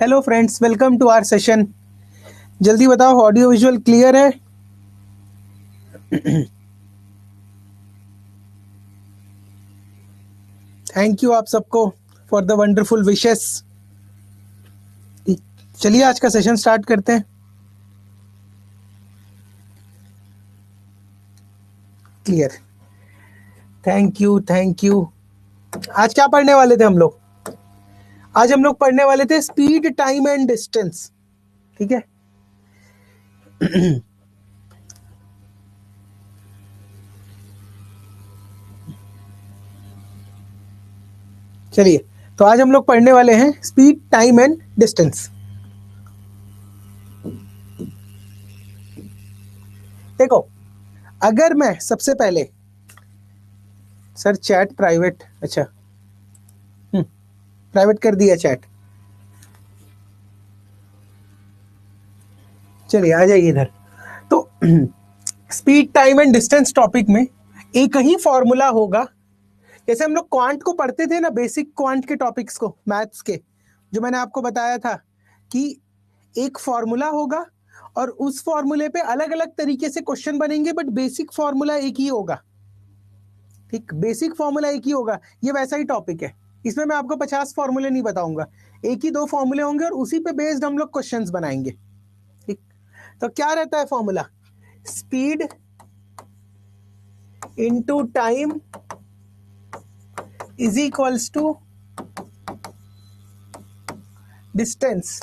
Hello friends, welcome to our session. जल्दी बताओ, audio visual clear है? थैंक यू आप सबको फॉर द वंडरफुल विशेस। चलिए आज का सेशन स्टार्ट करते हैं। Clear. Thank you thank you. आज क्या पढ़ने वाले थे हम लोग? आज हम लोग पढ़ने वाले थे स्पीड, टाइम एंड डिस्टेंस। ठीक है। चलिए, तो आज हम लोग पढ़ने वाले हैं स्पीड, टाइम एंड डिस्टेंस। देखो, अगर मैं सबसे पहले सर चैट प्राइवेट, अच्छा प्राइवेट कर दिया चैट। चलिए आ जाइए इधर। तो speed, time and distance topic में एक ही फॉर्मूला होगा। जैसे हम लोग क्वांट को पढ़ते थे ना, बेसिक क्वांट के टॉपिक्स को, मैथ्स के, जो मैंने आपको बताया था कि एक फॉर्मूला होगा और उस फॉर्मूले पे अलग अलग तरीके से क्वेश्चन बनेंगे, बट बेसिक फॉर्मूला एक ही होगा। ठीक, बेसिक फॉर्मूला एक ही होगा। ये वैसा ही टॉपिक है। इसमें मैं आपको 50 फॉर्मूले नहीं बताऊंगा, एक ही दो फॉर्मूले होंगे और उसी पे बेस्ड हम लोग क्वेश्चंस बनाएंगे। ठीक, तो क्या रहता है formula? Speed into time is equals to distance.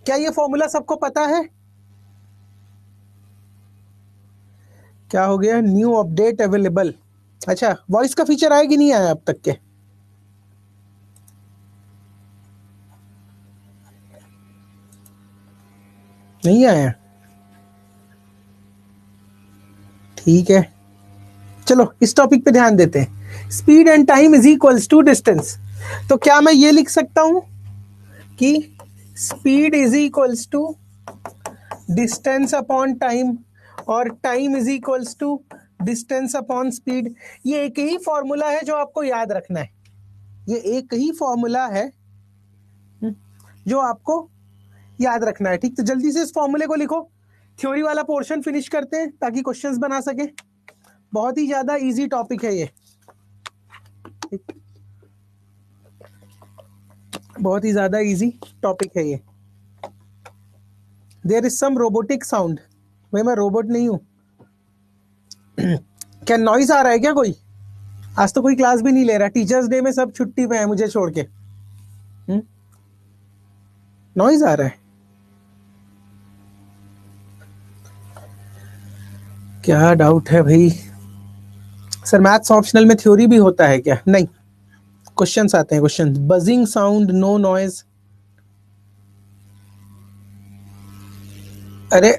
क्या ये फॉर्मूला सबको पता है? क्या हो गया? New update available. अच्छा, वॉइस का फीचर आया कि नहीं आया अब तक के? नहीं आया? ठीक है, चलो इस टॉपिक पे ध्यान देते हैं। Speed and time is equals to distance. तो क्या मैं ये लिख सकता हूं कि speed is equals to distance upon time और time is equals to distance upon speed? ये एक ही फॉर्मूला है जो आपको याद रखना है। ये एक ही फॉर्मूला है जो आपको याद रखना है। ठीक, तो जल्दी से इस फॉर्मूले को लिखो। थ्योरी वाला पोर्शन फिनिश करते हैं ताकि क्वेश्चंस बना सके। बहुत ही ज्यादा इजी टॉपिक है ये। बहुत ही ज्यादा इजी टॉपिक है ये। There is some robotic sound. भाई मैं रोबोट नहीं हूं। क्या नॉइज आ रहा है क्या कोई? आज तो कोई क्लास भी नहीं ले रहा। टीचर्स डे में सब छुट्टी पे है मुझे छोड़ के। नॉइज आ रहा है? क्या डाउट है भाई? सर मैथ्स ऑप्शनल में थ्योरी भी होता है क्या? नहीं, क्वेश्चंस आते हैं। Question, buzzing sound, no noise. अरे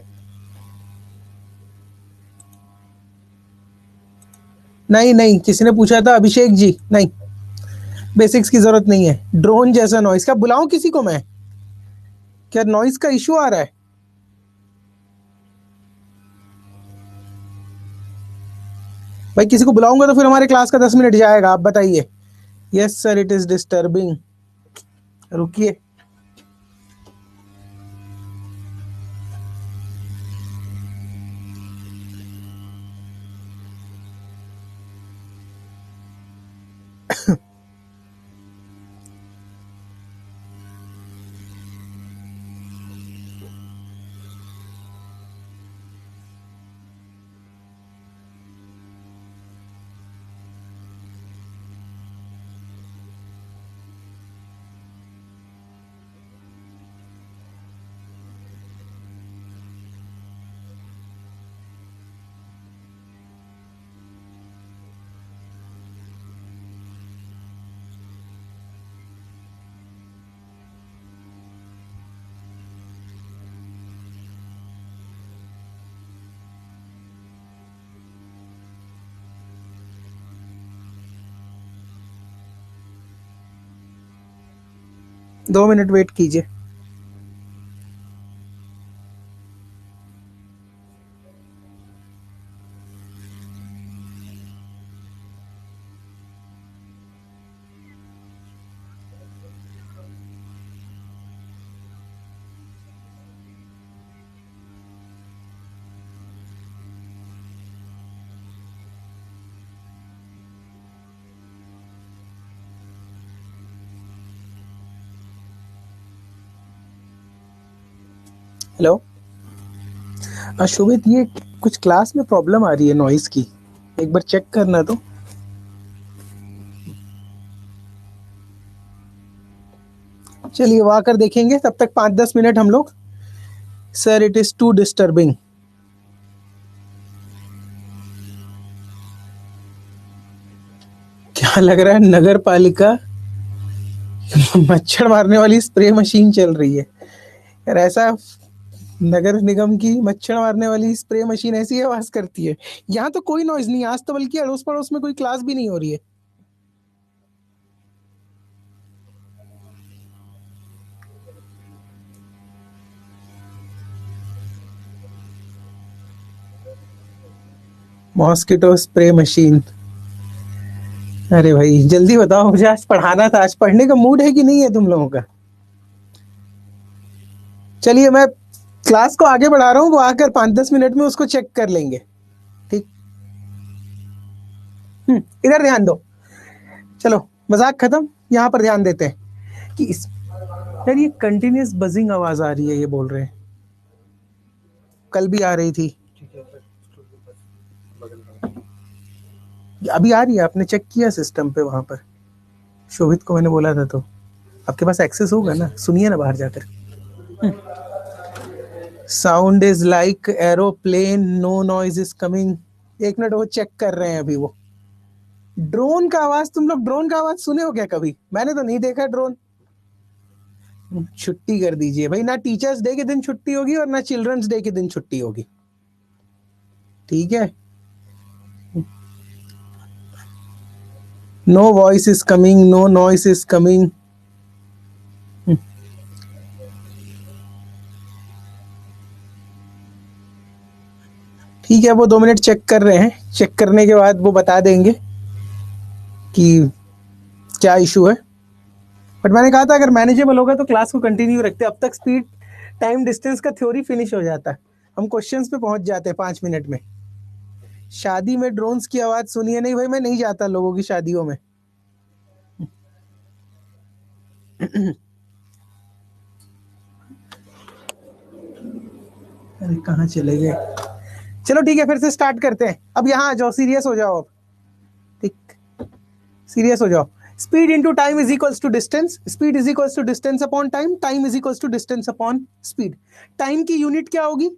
नहीं नहीं, किसी ने पूछा था? अभिषेक जी नहीं, बेसिक्स की जरूरत नहीं है। ड्रोन जैसा नॉइज क्या बुलाऊं किसी को मैं? क्या नॉइज का इशू आ रहा है? भाई किसी को बुलाऊंगा तो फिर हमारे क्लास का 10 मिनट जाएगा। आप बताइए। Yes sir, it is disturbing. रुकिए। दो मिनट वेट कीजिए। हेलो शोभित, ये कुछ क्लास में प्रॉब्लम आ रही है नॉइस की, एक बार चेक करना तो। चलिए वो आकर देखेंगे, तब तक 5-10 मिनट हम लोग। Sir it is too disturbing. क्या लग रहा है नगर पालिका मच्छर मारने वाली स्प्रे मशीन चल रही है यार, ऐसा। नगर निगम की मच्छर मारने वाली स्प्रे मशीन ऐसी आवाज करती है। यहाँ तो कोई नॉइज नहीं है आज तो, बल्कि अड़ोस पड़ोस में कोई क्लास भी नहीं हो रही है। Mosquito spray machine. अरे भाई जल्दी बताओ, मुझे आज पढ़ाना था, आज पढ़ने का मूड है कि नहीं है तुम लोगों का? चलिए मैं क्लास को आगे बढ़ा रहा हूँ, वो आकर 5-10 मिनट में उसको चेक कर लेंगे। ठीक। इधर ध्यान दो। चलो मजाक खत्म, यहाँ पर ध्यान देते हैं कि इस यार ये कंटिन्यूस बजिंग आवाज आ रही है, ये बोल रहे हैं। कल भी आ रही थी, अभी आ रही है। आपने चेक किया सिस्टम पे वहां पर? शोभित को मैंने बोला था तो। आपके पास एक्सेस होगा ना, सुनिए ना बाहर जाकर। Sound is like aeroplane, no noise is coming. एक मिनट, वो चेक कर रहे हैं अभी वो। ड्रोन का आवाज, तुम लोग ड्रोन का आवाज सुने हो क्या कभी? मैंने तो नहीं देखा ड्रोन। छुट्टी कर दीजिए भाई, ना टीचर्स डे के दिन छुट्टी होगी और ना चिल्ड्रंस डे के दिन छुट्टी होगी। ठीक है। No voice is coming, no noise is coming. ठीक है, वो 2 मिनट चेक कर रहे हैं, चेक करने के बाद वो बता देंगे कि क्या इशू है। बट मैंने कहा था अगर मैनेजेबल होगा तो क्लास को कंटिन्यू रखते। अब तक स्पीड टाइम डिस्टेंस का थ्योरी फिनिश हो जाता है, हम क्वेश्चंस पे पहुंच जाते हैं 5 मिनट में। शादी में ड्रोन्स की आवाज सुनी है? नहीं भाई, मैं नहीं जाता लोगों की शादियों में। अरे कहाँ चले गए? चलो ठीक है, फिर से स्टार्ट करते हैं। अब यहाँ आ जाओ, सीरियस हो जाओ अब। ठीक, सीरियस हो जाओ। Speed into time is equals to distance, speed is equals to distance upon time, time is equals to distance upon speed. Time की यूनिट क्या होगी?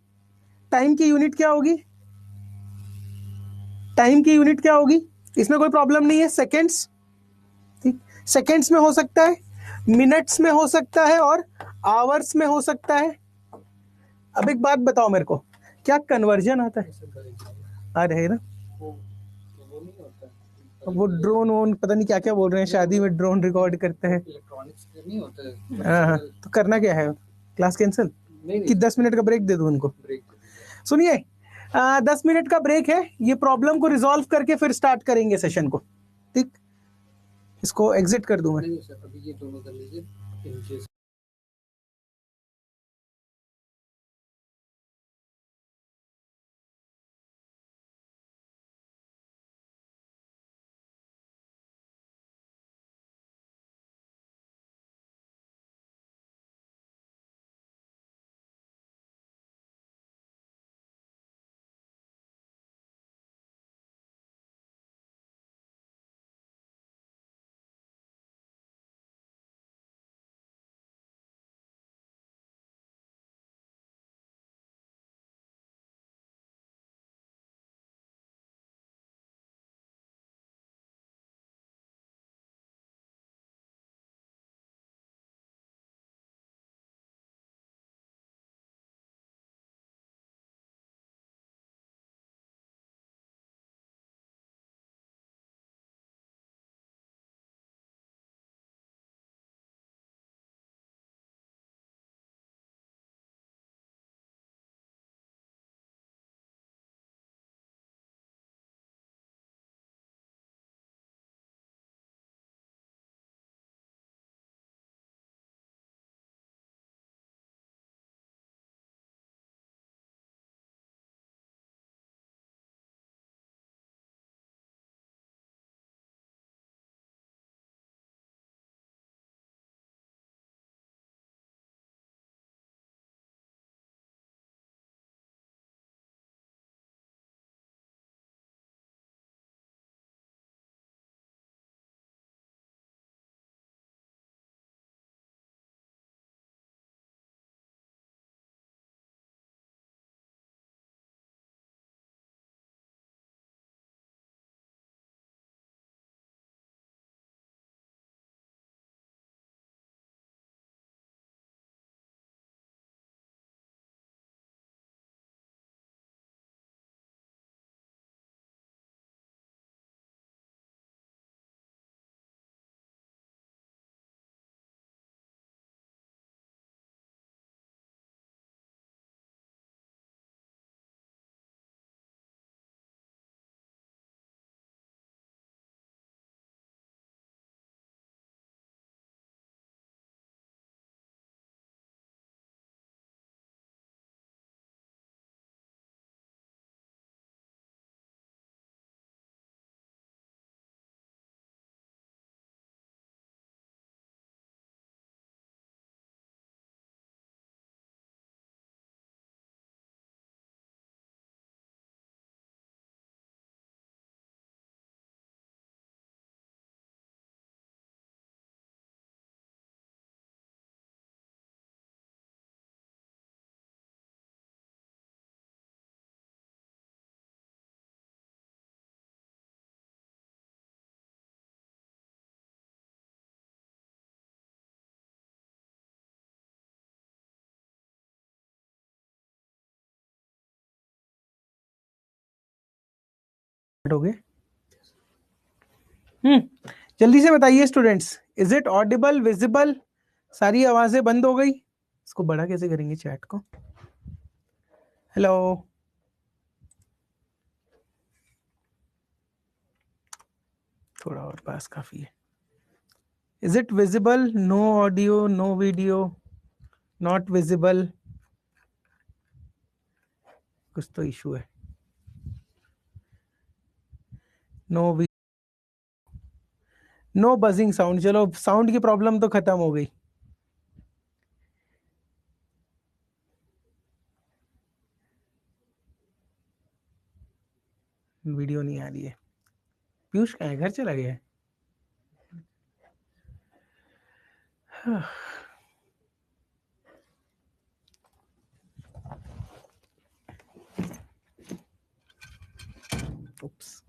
टाइम की यूनिट क्या होगी? टाइम की यूनिट क्या होगी? इसमें कोई प्रॉब्लम नहीं है, सेकेंड्स। ठीक, सेकेंड्स में हो सकता है, मिनट्स में हो सकता है, और आवर्स में हो सकता है। अब एक बात बताओ मेरे को, क्या कन्वर्जन आता है? आ रहे ना वो ड्रोन वोन पता नहीं क्या क्या बोल रहे हैं, शादी में ड्रोन रिकॉर्ड करते हैं। इलेक्ट्रॉनिक्स नहीं होता है। हाँ हाँ, तो करना क्या है? क्लास कैंसिल कि 10 मिनट का ब्रेक दे दूं उनको? सुनिए, 10 मिनट का ब्रेक है, ये प्रॉब्लम को रिजॉल्व करके फिर स्टार्ट करेंगे सेशन को। ठीक, इसको एग्जिट कर दूं मैं? नहीं सर, अभी ये दोनों कर लीजिए। हो गए। जल्दी से बताइए students, is it Audible, visible? सारी आवाजें बंद हो गई। इसको बड़ा कैसे करेंगे चैट को? हेलो, थोड़ा और पास काफी है। Is it visible? No audio, no video, not visible. कुछ तो इशू है। No no buzzing sound. चलो, साउंड की प्रॉब्लम तो खत्म हो गई। वीडियो नहीं आ रही है। पीयूष कहाँ है? घर चला गया है? उप्स।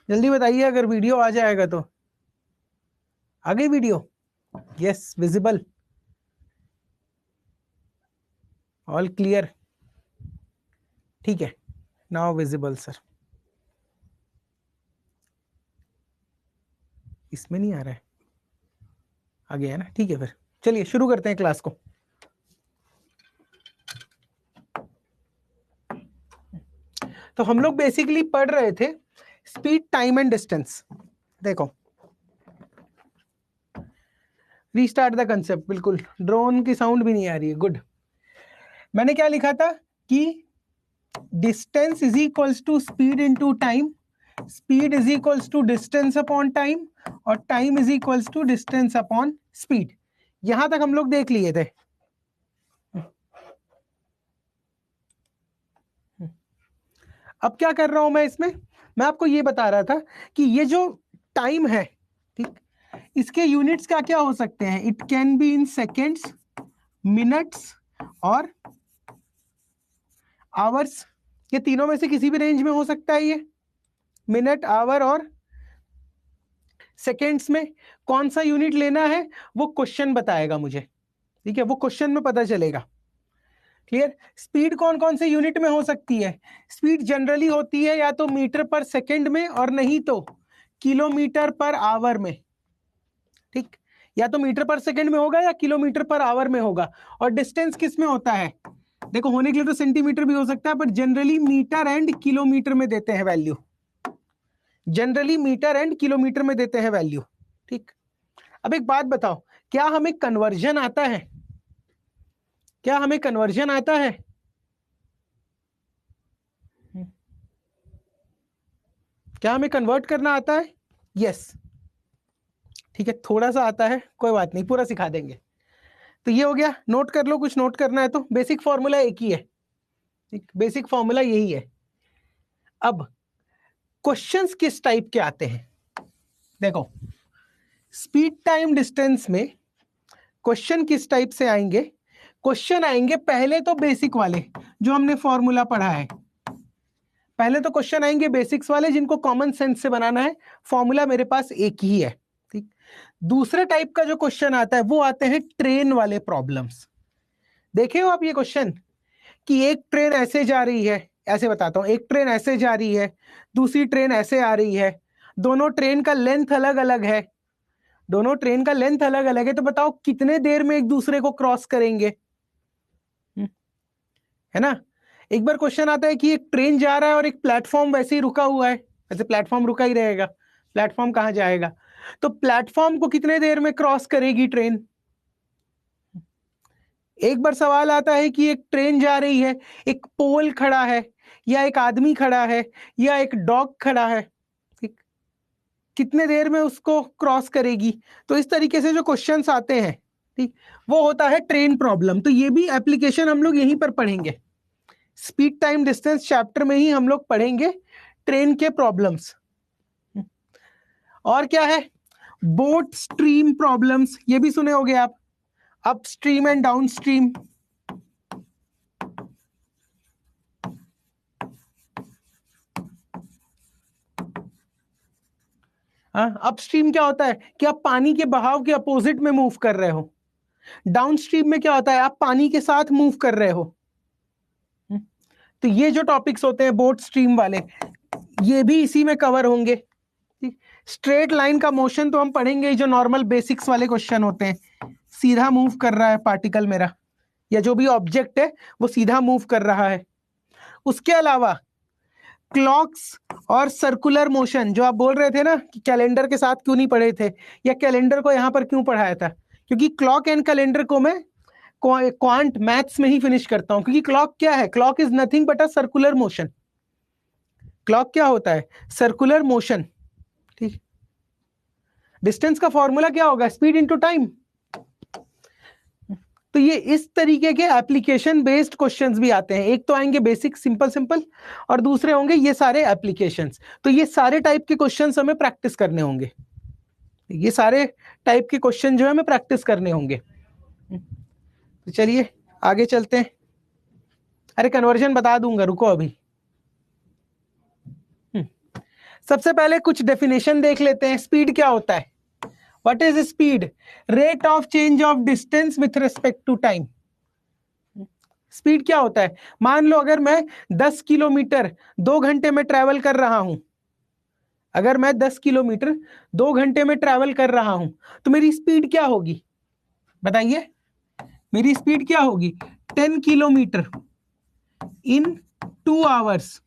जल्दी बताइए अगर वीडियो आ जाएगा तो। आ गई video? Yes, visible, all clear. ठीक है, नाउ विजिबल सर। इसमें नहीं आ रहा है? आ गया है ना? ठीक है, फिर चलिए शुरू करते हैं क्लास को। तो हम लोग बेसिकली पढ़ रहे थे स्पीड, टाइम एंड डिस्टेंस। देखो, रीस्टार्ट द कंसेप्ट। बिल्कुल, ड्रोन की साउंड भी नहीं आ रही है। गुड। मैंने क्या लिखा था कि distance is equals to speed into time, speed is equals to distance upon time, और time is equals to distance upon speed. यहां तक हम लोग देख लिए थे। अब क्या कर रहा हूं मैं इसमें? मैं आपको ये बता रहा था कि ये जो टाइम है, ठीक, इसके यूनिट्स क्या क्या हो सकते हैं? It can be in seconds, minutes और आवर्स। ये तीनों में से किसी भी रेंज में हो सकता है ये, मिनट, आवर और सेकेंड्स में। कौन सा यूनिट लेना है वो क्वेश्चन बताएगा मुझे, ठीक है? वो क्वेश्चन में पता चलेगा। क्लियर? स्पीड कौन कौन से यूनिट में हो सकती है? स्पीड जनरली होती है या तो मीटर पर सेकेंड में, और नहीं तो किलोमीटर पर आवर में। ठीक, या तो मीटर पर सेकेंड में होगा या किलोमीटर पर आवर में होगा। और डिस्टेंस किस में होता है? देखो, होने के लिए तो सेंटीमीटर भी हो सकता है, but generally metre and kilometre में देते हैं value. Generally metre and kilometre में देते हैं वैल्यू। ठीक, अब एक बात बताओ, क्या हमें कन्वर्जन आता है? क्या हमें कन्वर्जन आता है? क्या हमें कन्वर्ट करना आता है? यस। ठीक है, थोड़ा सा आता है, कोई बात नहीं, पूरा सिखा देंगे। तो ये हो गया, नोट कर लो, कुछ नोट करना है तो। बेसिक फॉर्मूला एक ही है, ठीक, बेसिक फॉर्मूला यही है। अब क्वेश्चंस किस टाइप के आते हैं? देखो, स्पीड, टाइम, डिस्टेंस में क्वेश्चन किस टाइप से आएंगे? क्वेश्चन आएंगे पहले तो बेसिक वाले, जो हमने फॉर्मूला पढ़ा है। पहले तो क्वेश्चन आएंगे बेसिक्स वाले, जिनको कॉमन सेंस से बनाना है। फॉर्मूला मेरे पास एक ही है, ठीक। दूसरे टाइप का जो क्वेश्चन आता है वो आते हैं ट्रेन वाले प्रॉब्लम्स। देखे हो आप ये क्वेश्चन कि एक ट्रेन ऐसे जा रही है, ऐसे बताता हूं, एक ट्रेन ऐसे जा रही है, दूसरी ट्रेन ऐसे आ रही है, दोनों ट्रेन का लेंथ अलग अलग है, दोनों ट्रेन का लेंथ अलग अलग है, तो बताओ कितने देर में एक दूसरे को क्रॉस करेंगे? है ना? एक बार क्वेश्चन आता है कि एक ट्रेन जा रहा है और एक प्लेटफॉर्म वैसे ही रुका हुआ है, वैसे प्लेटफॉर्म रुका ही रहेगा, प्लेटफॉर्म कहां जाएगा? तो प्लेटफॉर्म को कितने देर में क्रॉस करेगी ट्रेन? एक बार सवाल आता है कि एक ट्रेन जा रही है, एक पोल खड़ा है, या एक आदमी खड़ा है, या एक डॉग खड़ा है, ठीक, कितने देर में उसको क्रॉस करेगी? तो इस तरीके से जो क्वेश्चंस आते हैं, ठीक, वो होता है ट्रेन प्रॉब्लम। तो ये भी एप्लीकेशन हम लोग यहीं पर पढ़ेंगे, स्पीड, टाइम, डिस्टेंस चैप्टर में ही हम लोग पढ़ेंगे ट्रेन के प्रॉब्लम्स। और क्या है? बोट स्ट्रीम प्रॉब्लम्स, ये भी सुने होंगे आप, up stream and down stream. Up stream क्या होता है कि आप पानी के बहाव के अपोजिट में मूव कर रहे हो। डाउन स्ट्रीम में क्या होता है? आप पानी के साथ मूव कर रहे हो। तो ये जो टॉपिक्स होते हैं बोट स्ट्रीम वाले, ये भी इसी में कवर होंगे। स्ट्रेट लाइन का मोशन तो हम पढ़ेंगे, जो नॉर्मल बेसिक्स वाले क्वेश्चन होते हैं, सीधा मूव कर रहा है पार्टिकल मेरा, या जो भी ऑब्जेक्ट है वो सीधा मूव कर रहा है। उसके अलावा क्लॉक्स और सर्कुलर मोशन, जो आप बोल रहे थे ना कि कैलेंडर के साथ क्यों नहीं पढ़े थे, या कैलेंडर को यहां पर क्यों पढ़ाया था, क्योंकि क्लॉक एंड कैलेंडर को मैं क्वांट मैथ्स में ही फिनिश करता हूं। क्योंकि क्लॉक क्या है, clock is nothing but a circular motion. Clock क्या होता है, सर्कुलर मोशन। ठीक, डिस्टेंस का फॉर्मूला क्या होगा, स्पीड इनटू टाइम। तो ये इस तरीके के एप्लीकेशन बेस्ड क्वेश्चंस भी आते हैं। एक तो आएंगे बेसिक सिंपल सिंपल, और दूसरे होंगे ये सारे एप्लीकेशंस। तो ये सारे टाइप के क्वेश्चंस हमें प्रैक्टिस करने होंगे, ये सारे टाइप के क्वेश्चन जो है हमें प्रैक्टिस करने होंगे। तो चलिए आगे चलते हैं। अरे कन्वर्जन बता दूंगा, रुको अभी। सबसे पहले कुछ डेफिनेशन देख लेते हैं। स्पीड क्या होता है, what is speed, rate of change of distance with respect to time. Speed क्या होता है, मान लो अगर मैं 10 किलोमीटर 2 घंटे में ट्रैवल कर रहा हूं, अगर मैं 10 किलोमीटर 2 घंटे में ट्रैवल कर रहा हूं, तो मेरी स्पीड क्या होगी, बताइए। मेरी स्पीड क्या होगी, 10 किलोमीटर इन 2 आवर्स।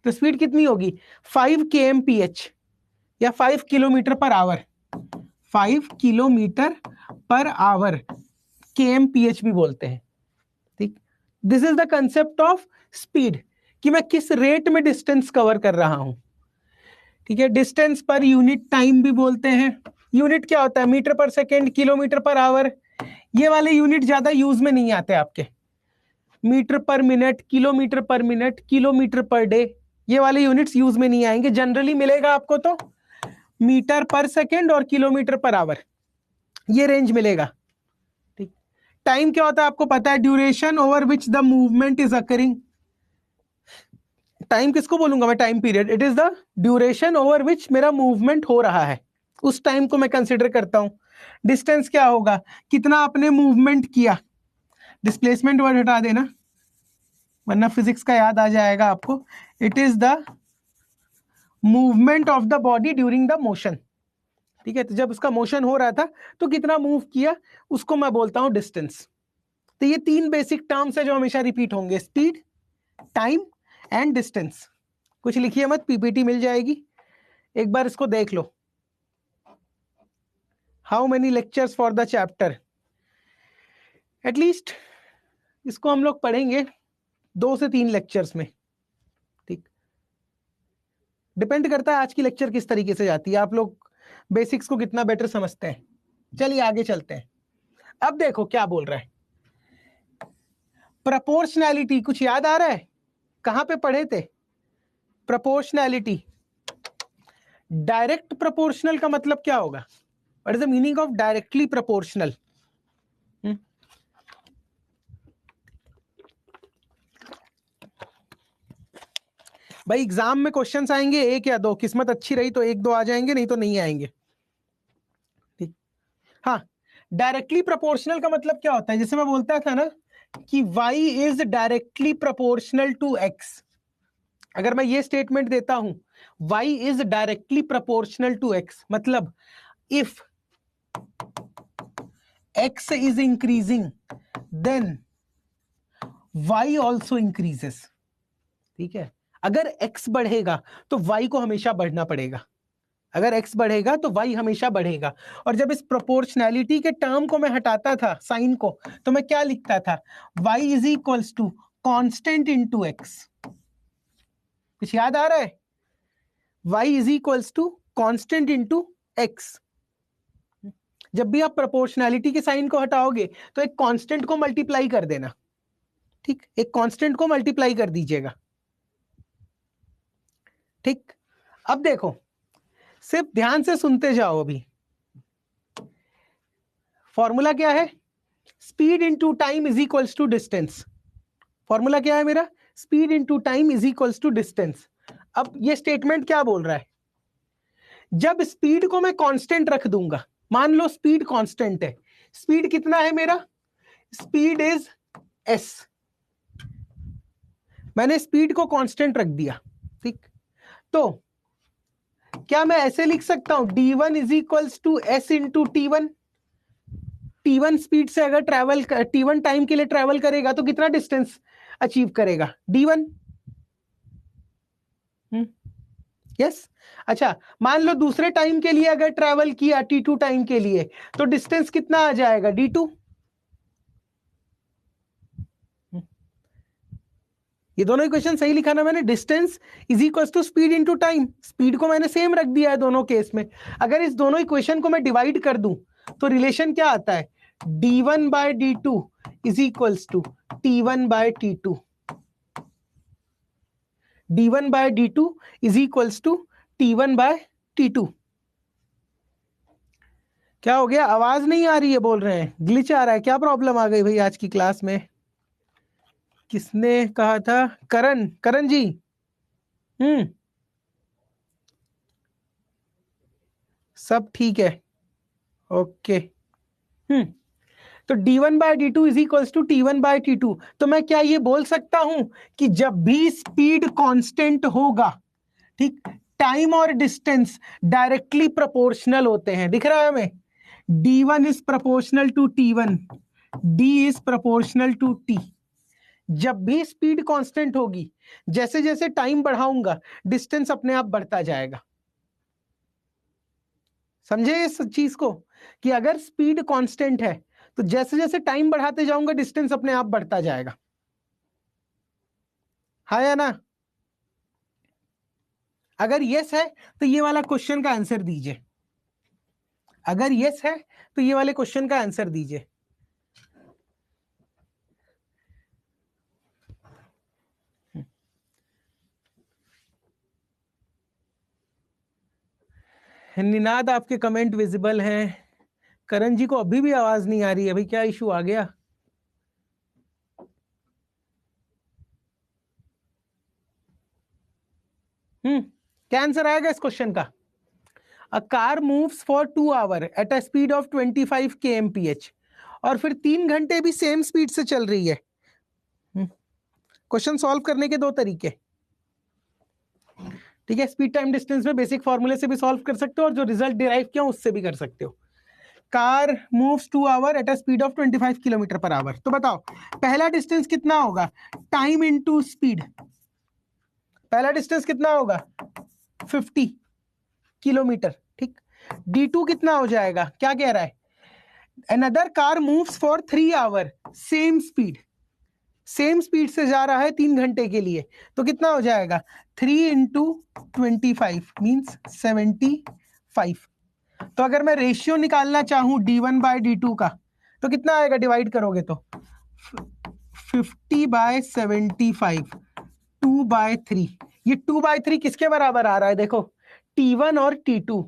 तो स्पीड कितनी होगी, 5 kmph, या 5 kilometre per our, 5 kilometre per our, kmph भी बोलते हैं। ठीक, this is the concept of speed, कि मैं किस रेट में डिस्टेंस कवर कर रहा हूं। ठीक है, डिस्टेंस पर यूनिट टाइम भी बोलते हैं। यूनिट क्या होता है, मीटर पर सेकेंड, किलोमीटर पर आवर। ये वाले यूनिट ज्यादा यूज में नहीं आते आपके, metre per minute, kilometre per minute, kilometre per day, ये वाले यूनिट्स यूज में नहीं आएंगे। जनरली मिलेगा आपको तो मीटर पर सेकेंड और किलोमीटर पर आवर, ये रेंज मिलेगा। ठीक, टाइम क्या होता है आपको पता है, duration over which the movement is occurring. Time किसको बोलूंगा मैं, time period, it is the duration over which मेरा मूवमेंट हो रहा है, उस टाइम को मैं कंसिडर करता हूं। डिस्टेंस क्या होगा, कितना आपने मूवमेंट किया, डिस्प्लेसमेंट वर्ड हटा देना वरना फिजिक्स का याद आ जाएगा आपको। It is the movement of the body during the motion. ठीक है, तो जब उसका मोशन हो रहा था तो कितना मूव किया, उसको मैं बोलता हूं डिस्टेंस। तो ये 3 बेसिक टर्म्स है जो हमेशा रिपीट होंगे, स्पीड, टाइम एंड डिस्टेंस। कुछ लिखिए मत, पीपीटी मिल जाएगी, एक बार इसको देख लो। How many lectures for the chapter, at least इसको हम लोग पढ़ेंगे 2 से 3 लेक्चर्स में। ठीक, डिपेंड करता है आज की लेक्चर किस तरीके से जाती है, आप लोग बेसिक्स को कितना बेटर समझते हैं। चलिए आगे चलते हैं। अब देखो क्या बोल रहा है, प्रोपोर्शनैलिटी, कुछ याद आ रहा है, कहां पे पढ़े थे प्रोपोर्शनैलिटी। डायरेक्ट प्रोपोर्शनल का मतलब क्या होगा, what is the meaning of directly proportional. भाई एग्जाम में क्वेश्चंस आएंगे 1 या 2, किस्मत अच्छी रही तो 1-2 आ जाएंगे, नहीं तो नहीं आएंगे। ठीक, हाँ, डायरेक्टली प्रोपोर्शनल का मतलब क्या होता है, जैसे मैं बोलता था ना कि y is directly proportional to x। अगर मैं ये स्टेटमेंट देता हूं y is directly proportional to x, मतलब if x is increasing then y also increases. ठीक है, अगर x बढ़ेगा तो y को हमेशा बढ़ना पड़ेगा, अगर x बढ़ेगा तो y हमेशा बढ़ेगा। और जब इस प्रोपोर्शनैलिटी के टर्म को मैं हटाता था, साइन को, तो मैं क्या लिखता था, y is equals to constant into x. कुछ याद आ रहा है, y is equals to constant into x. जब भी आप प्रोपोर्शनैलिटी के साइन को हटाओगे तो एक कांस्टेंट को मल्टीप्लाई कर देना। ठीक, एक कांस्टेंट को मल्टीप्लाई कर दीजिएगा। ठीक, अब देखो, सिर्फ ध्यान से सुनते जाओ। अभी फॉर्मूला क्या है, speed into time is equals to distance. Formula क्या है मेरा, speed into time is equals to distance. अब ये स्टेटमेंट क्या बोल रहा है, जब स्पीड को मैं कांस्टेंट रख दूंगा, मान लो स्पीड कांस्टेंट है, स्पीड कितना है मेरा, स्पीड इज s, मैंने स्पीड को कांस्टेंट रख दिया, ठीक। तो क्या मैं ऐसे लिख सकता हूं d1 is equals to s into t one. T one speed से अगर ट्रैवल, टी1 टाइम के लिए ट्रैवल करेगा तो कितना डिस्टेंस अचीव करेगा, d1। यस। अच्छा, मान लो दूसरे टाइम के लिए अगर ट्रैवल किया t2 टाइम के लिए, तो डिस्टेंस कितना आ जाएगा, d2। ये दोनों इक्वेशन सही लिखा ना मैंने, distance is equal to speed into time. स्पीड को मैंने सेम रख दिया है दोनों केस में। अगर इस दोनों इक्वेशन को मैं डिवाइड कर दूं तो रिलेशन क्या आता है, d1 by d2 is equals to t1 by t2। d1 by d2 is equals to t1 by t2। क्या हो गया, आवाज नहीं आ रही है बोल रहे हैं, ग्लिच आ रहा है, क्या प्रॉब्लम आ गई भाई आज की क्लास में? किसने कहा था? करण, करण जी। सब ठीक है, ओके। तो d1 by d two is equals to t1 by t2। तो मैं क्या ये बोल सकता हूं कि जब भी स्पीड कांस्टेंट होगा, ठीक, टाइम और डिस्टेंस डायरेक्टली प्रोपोर्शनल होते हैं, दिख रहा है हमें? d1 is proportional to t1, d is proportional to t। जब भी स्पीड कांस्टेंट होगी, जैसे जैसे टाइम बढ़ाऊंगा डिस्टेंस अपने आप बढ़ता जाएगा। समझे इस चीज को कि अगर स्पीड कांस्टेंट है तो जैसे जैसे टाइम बढ़ाते जाऊंगा डिस्टेंस अपने आप बढ़ता जाएगा, हाँ या ना? अगर यस है तो ये वाला क्वेश्चन का आंसर दीजिए। अगर यस है तो ये वाले क्वेश्चन का आंसर दीजिए। निनाद, आपके कमेंट विजिबल हैं। करण जी को अभी भी आवाज नहीं आ रही है भाई, क्या इशू आ गया? क्या आंसर आएगा इस क्वेश्चन का? A car moves for 2 hour at a speed of 25 kmph, और फिर 3 घंटे भी सेम स्पीड से चल रही है। क्वेश्चन सॉल्व करने के दो तरीके, ठीक है। स्पीड टाइम डिस्टेंस में बेसिक फॉर्मूले से भी सॉल्व कर सकते हो, और जो रिजल्ट डिराइव किया उससे भी कर सकते हो। Car moves 2 hour at a speed of 25 kilometre per hour. तो बताओ पहला डिस्टेंस कितना होगा, टाइम इनटू स्पीड। पहला डिस्टेंस कितना होगा, 50 किलोमीटर, ठीक। d2 कितना हो जाएगा, क्या कह रहा है, another car moves for 3 hour, same speed, same speed से जा रहा है 3 घंटे के लिए, तो कितना हो जाएगा, 3 इंटू 25 मीन्स 75। तो अगर मैं रेशियो निकालना चाहूं d1 बाय d2 का, तो कितना आएगा, डिवाइड करोगे तो 50 बाय 75, 2/3। ये 2/3 किसके बराबर आ रहा है, देखो, t1 और t2।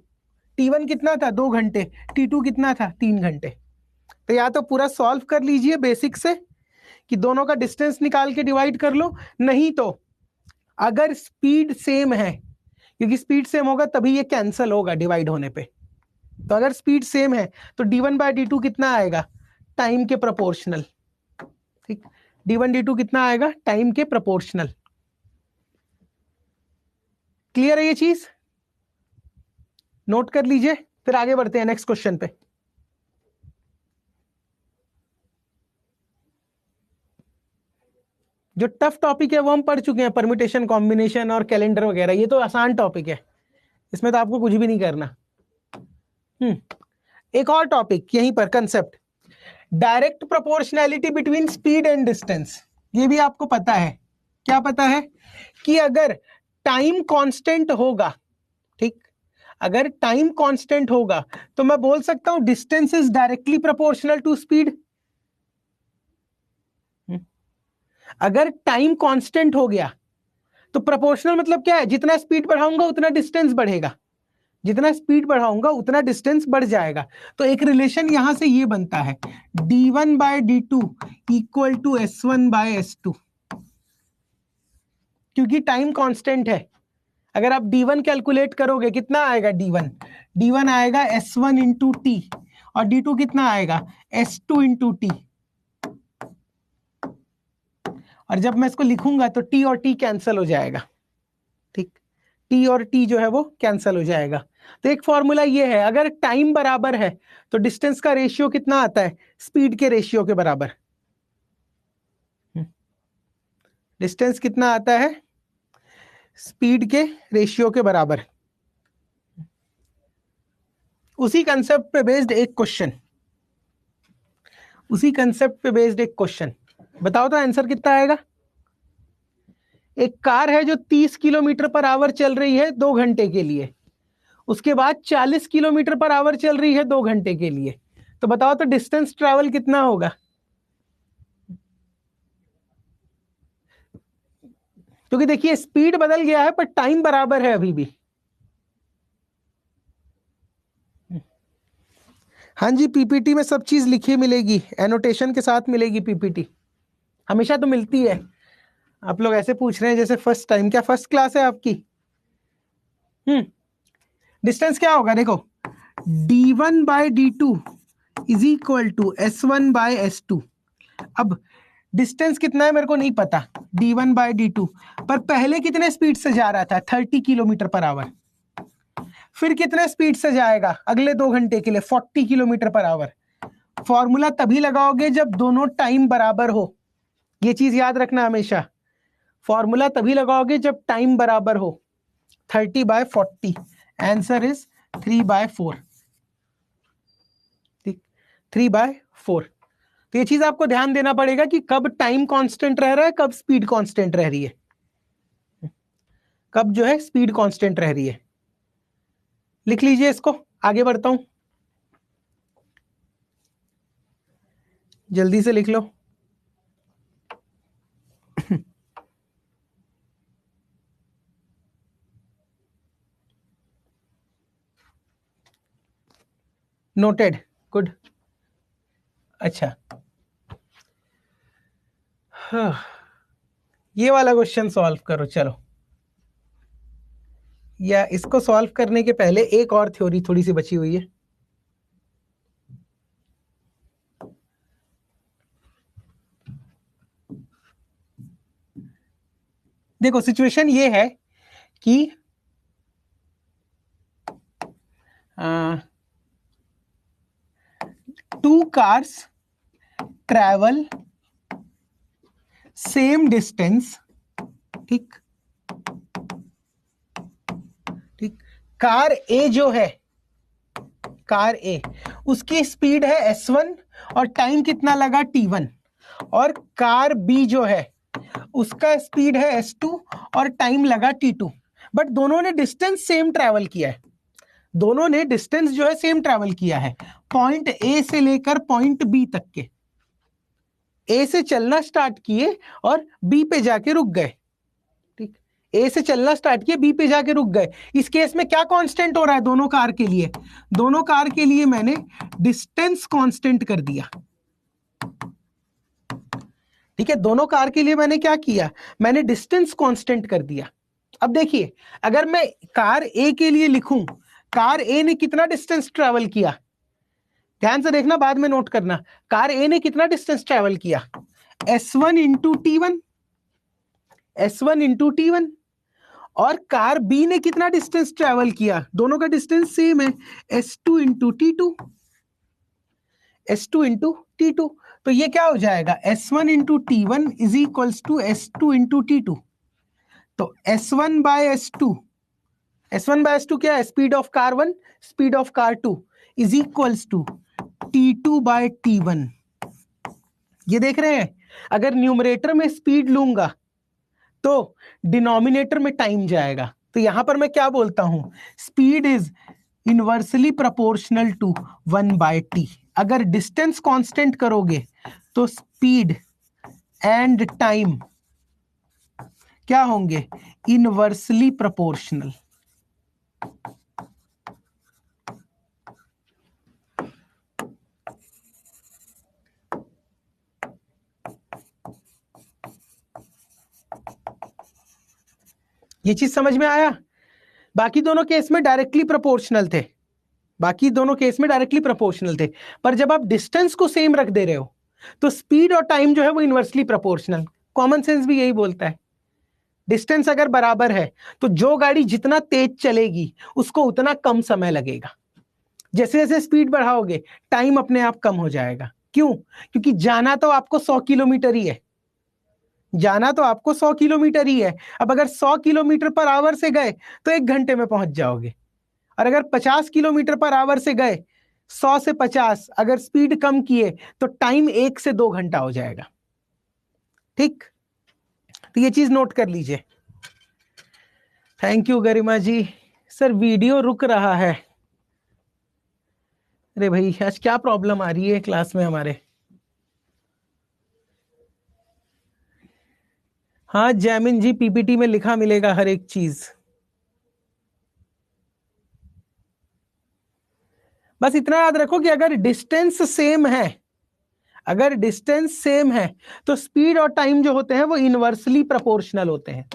t1 कितना था, 2 घंटे, t2 कितना था, 3 घंटे। तो या तो पूरा सॉल्व कर लीजिए बेसिक से कि दोनों का डिस्टेंस निकाल के डिवाइड कर लो, नहीं तो अगर स्पीड सेम है, क्योंकि स्पीड सेम होगा तभी ये कैंसिल होगा डिवाइड होने पे। तो अगर स्पीड सेम है तो d1 बाय d2 कितना आएगा, टाइम के प्रोपोर्शनल, ठीक। d1 d2 कितना आएगा, टाइम के प्रोपोर्शनल। क्लियर है ये चीज, नोट कर लीजिए। फिर आगे बढ़ते हैं नेक्स्ट क्वेश्चन पे। जो टफ टॉपिक है वो हम पढ़ चुके हैं, परम्यूटेशन, कॉम्बिनेशन और कैलेंडर वगैरह, ये तो आसान टॉपिक है, इसमें तो आपको कुछ भी नहीं करना। एक और टॉपिक यहीं पर, concept direct proportionality between speed and distance. ये भी आपको पता है, क्या पता है कि अगर टाइम कांस्टेंट होगा, ठीक, अगर टाइम कांस्टेंट होगा तो मैं बोल सकता हूं distance is directly proportional to speed. अगर टाइम कांस्टेंट हो गया तो प्रोपोर्शनल मतलब क्या है, जितना स्पीड बढ़ाऊंगा उतना डिस्टेंस बढ़ेगा, जितना स्पीड बढ़ाऊंगा उतना डिस्टेंस बढ़ जाएगा। तो एक रिलेशन यहां से ये बनता है, d1 by d2 equal to s1 by s2, क्योंकि टाइम कांस्टेंट है। अगर आप d1 कैलकुलेट करोगे कितना आएगा, d1 आएगा s1 इंटू टी, और d2 कितना आएगा, s2 इंटू टी। और जब मैं इसको लिखूंगा तो टी और टी कैंसिल हो जाएगा, ठीक, टी और टी जो है वो कैंसिल हो जाएगा। तो एक फॉर्मूला ये है, अगर टाइम बराबर है तो डिस्टेंस का रेशियो कितना आता है, स्पीड के रेशियो के बराबर। डिस्टेंस कितना आता है, स्पीड के रेशियो के बराबर। उसी कंसेप्ट पे बेस्ड एक क्वेश्चन, उसी कंसेप्ट पे बेस्ड एक क्वेश्चन, बताओ तो आंसर कितना आएगा। एक कार है जो 30 किलोमीटर पर आवर चल रही है 2 घंटे के लिए, उसके बाद 40 किलोमीटर पर आवर चल रही है 2 घंटे के लिए, तो बताओ तो डिस्टेंस ट्रैवल कितना होगा। क्योंकि देखिए स्पीड बदल गया है पर टाइम बराबर है अभी भी। हाँ जी, पीपीटी में सब चीज लिखी मिलेगी, एनोटेशन के साथ मिलेगी पीपीटी, हमेशा तो मिलती है। आप लोग ऐसे पूछ रहे हैं जैसे फर्स्ट टाइम, क्या फर्स्ट क्लास है आपकी। डिस्टेंस क्या होगा, देखो d1 by d2 is equal to s1 by s2। अब डिस्टेंस कितना है मेरे को नहीं पता, d1 बाय d2, पर पहले कितने स्पीड से जा रहा था, 30 किलोमीटर पर आवर, फिर कितने स्पीड से जाएगा अगले 2 घंटे के लिए, 40 किलोमीटर पर आवर। फॉर्मूला तभी लगाओगे जब दोनों टाइम बराबर हो, ये चीज याद रखना हमेशा। फॉर्मूला तभी लगाओगे जब टाइम बराबर हो। 30 बाय 40, आंसर इज 3/4, ठीक, 3/4। तो ये चीज आपको ध्यान देना पड़ेगा कि कब टाइम कांस्टेंट रह रहा है, कब स्पीड कांस्टेंट रह रही है, कब जो है स्पीड कांस्टेंट रह रही है। लिख लीजिए इसको, आगे बढ़ता हूं, जल्दी से लिख लो। Noted, good. अच्छा, हाँ, ये वाला क्वेश्चन सॉल्व करो चलो, या इसको सॉल्व करने के पहले एक और थ्योरी थोड़ी सी बची हुई है। देखो सिचुएशन ये है कि two cars travel same distance, ठीक ठीक, कार ए जो है, कार ए, उसकी स्पीड है s1 और टाइम कितना लगा t1, और कार बी जो है उसका स्पीड है s2 और टाइम लगा t2, बट दोनों ने डिस्टेंस सेम ट्रैवल किया है, दोनों ने डिस्टेंस जो है सेम ट्रैवल किया है, पॉइंट ए से लेकर पॉइंट बी तक के। ए से चलना स्टार्ट किए और बी पे जाके रुक गए, ठीक, ए से चलना स्टार्ट किए, बी पे जाके रुक गए। इस केस में क्या कांस्टेंट हो रहा है दोनों कार के लिए, दोनों कार के लिए मैंने डिस्टेंस कांस्टेंट कर दिया, ठीक है, दोनों कार के लिए मैंने क्या किया, मैंने डिस्टेंस कांस्टेंट कर दिया। अब देखिए अगर मैं कार ए के लिए लिखूं, कार ए ने कितना डिस्टेंस ट्रेवल किया, ध्यान से देखना, बाद में नोट करना, कार ए ने कितना डिस्टेंस ट्रेवल किया, s1 into t1, s1 into t1, और कार बी ने कितना डिस्टेंस ट्रेवल किया, दोनों का डिस्टेंस सेम है, s2 into t2, s2 into t2। तो ये क्या हो जाएगा, s1 into t1 is equals to s2 into t2। तो s1 by s2, s1 by s2 क्या है, speed of car 1, speed of car 2 is equals to t2 by t1। ये देख रहे हैं, अगर न्यूमरेटर में स्पीड लूंगा तो डिनोमिनेटर में टाइम जाएगा, तो यहां पर मैं क्या बोलता हूं, speed is inversely proportional to 1/t। अगर डिस्टेंस कांस्टेंट करोगे तो स्पीड एंड टाइम क्या होंगे, इनवर्सली प्रोपोर्शनल। ये चीज समझ में आया। बाकी दोनों केस में डायरेक्टली प्रोपोर्शनल थे, बाकी दोनों केस में डायरेक्टली प्रोपोर्शनल थे, पर जब आप डिस्टेंस को सेम रख दे रहे हो तो स्पीड और टाइम जो है वो इनवर्सली प्रोपोर्शनल। कॉमन सेंस भी यही बोलता है। डिस्टेंस अगर बराबर है तो जो गाड़ी जितना तेज चलेगी उसको उतना कम समय लगेगा। जैसे जैसे स्पीड बढ़ाओगे टाइम अपने आप कम हो जाएगा। क्यों? क्योंकि जाना तो आपको 100 किलोमीटर ही है, जाना तो आपको 100 किलोमीटर ही है। अब अगर 100 किलोमीटर पर आवर से गए तो 1 घंटे में पहुंच जाओगे, और अगर 50 किलोमीटर पर आवर से गए, 100 से 50 अगर स्पीड कम किए तो टाइम 1 से 2 घंटा हो जाएगा। ठीक, तो ये चीज नोट कर लीजिए। Thank you Garima ji. Sir video रुक रहा है। अरे भाई आज क्या प्रॉब्लम आ रही है क्लास में हमारे। हाँ जैमिन जी, पीपीटी में लिखा मिलेगा हर एक चीज। बस इतना याद रखो कि अगर डिस्टेंस सेम है, अगर डिस्टेंस सेम है तो स्पीड और टाइम जो होते हैं वो इनवर्सली प्रोपोर्शनल होते हैं।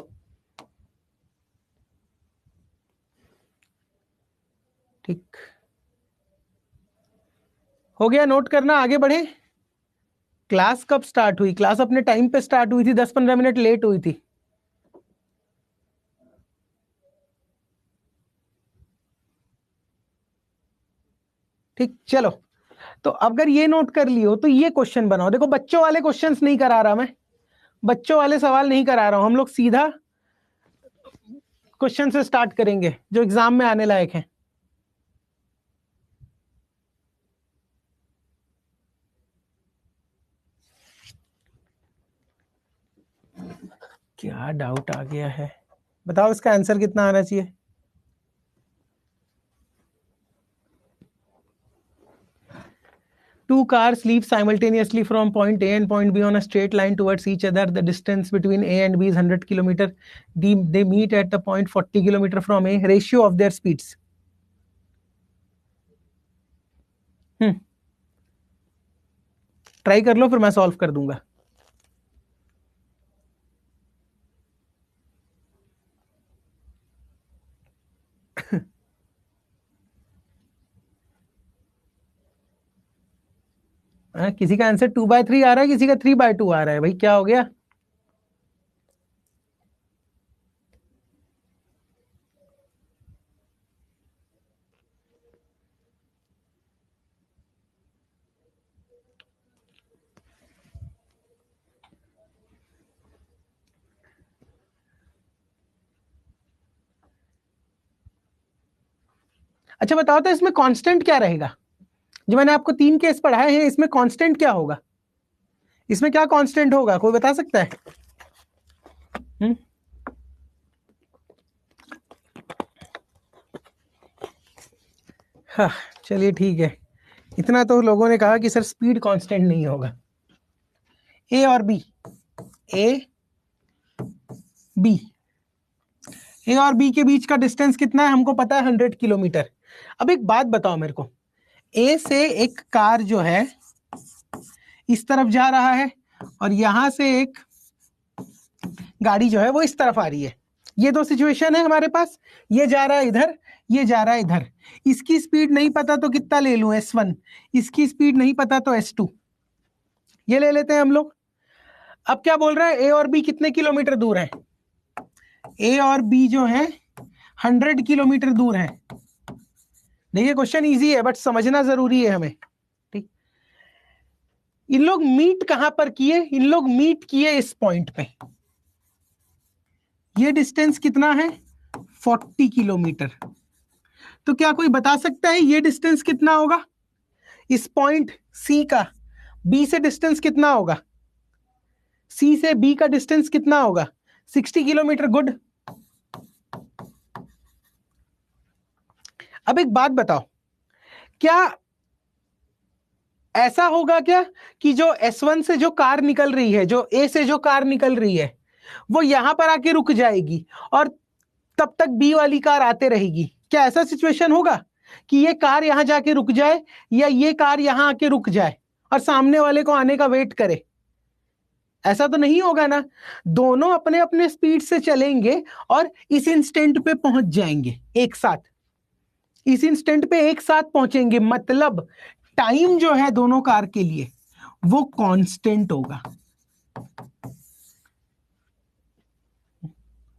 ठीक हो गया, नोट करना, आगे बढ़े। क्लास कब स्टार्ट हुई? क्लास अपने टाइम पे स्टार्ट हुई थी, 10-15 मिनट लेट हुई थी। ठीक, चलो तो अगर ये नोट कर लियो तो ये क्वेश्चन बनाओ। देखो बच्चों वाले क्वेश्चंस नहीं करा रहा मैं, बच्चों वाले सवाल नहीं करा रहा हूं, हम लोग सीधा क्वेश्चन से स्टार्ट करेंगे जो एग्जाम में आने लायक हैं। क्या डाउट आ गया है बताओ, इसका आंसर कितना आना चाहिए? Two cars leave simultaneously from point A and point B on a straight line towards each other. The distance between A and B is 100 kilometer. They meet at the point 40 kilometer from A. Ratio of their speeds. Try कर लो फिर मैं solve कर दूंगा। किसी का answer 2/3 आ रहा है, किसी का 3/2 आ रहा है। भाई क्या हो गया? अच्छा बताओ तो इसमें कांस्टेंट क्या रहेगा? जो मैंने आपको 3 केस पढ़ाए हैं इसमें कांस्टेंट क्या होगा? इसमें क्या कांस्टेंट होगा, कोई बता सकता है? हाँ चलिए ठीक है, इतना तो लोगों ने कहा कि सर स्पीड कांस्टेंट नहीं होगा। ए और बी, ए बी, ए और बी के बीच का डिस्टेंस कितना है हमको पता है 100 किलोमीटर। अब एक बात बताओ मेरे को, ए से एक कार जो है इस तरफ जा रहा है और यहां से एक गाड़ी जो है वो इस तरफ आ रही है। ये दो सिचुएशन है हमारे पास, ये जा रहा है इधर, ये जा रहा है इधर। इसकी स्पीड नहीं पता तो कितना ले लूं, S1। इसकी स्पीड नहीं पता तो S2, ये ले लेते हैं हम लोग। अब क्या बोल रहा है, ए और बी कितने किलोमीटर दूर है? ए और बी जो है 100 किलोमीटर दूर है। देखिए क्वेश्चन इजी है बट समझना जरूरी है हमें। ठीक, इन लोग मीट कहां पर किए? इन लोग मीट किए इस पॉइंट पे। ये डिस्टेंस कितना है? 40 किलोमीटर। तो क्या कोई बता सकता है ये डिस्टेंस कितना होगा? इस पॉइंट सी का बी से डिस्टेंस कितना होगा? सी से बी का डिस्टेंस कितना होगा? 60 किलोमीटर। गुड। अब एक बात बताओ, क्या ऐसा होगा क्या कि जो S1 से जो कार निकल रही है, जो ए से जो कार निकल रही है वो यहां पर आके रुक जाएगी और तब तक बी वाली कार आते रहेगी? क्या ऐसा सिचुएशन होगा कि ये कार यहां जाके रुक जाए या ये कार यहां आके रुक जाए और सामने वाले को आने का वेट करे? ऐसा तो नहीं होगा ना। दोनों अपने अपने स्पीड से चलेंगे और इस इंस्टेंट पे पहुंच जाएंगे एक साथ, इस इंस्टेंट पे एक साथ पहुंचेंगे। मतलब टाइम जो है दोनों कार के लिए वो कांस्टेंट होगा।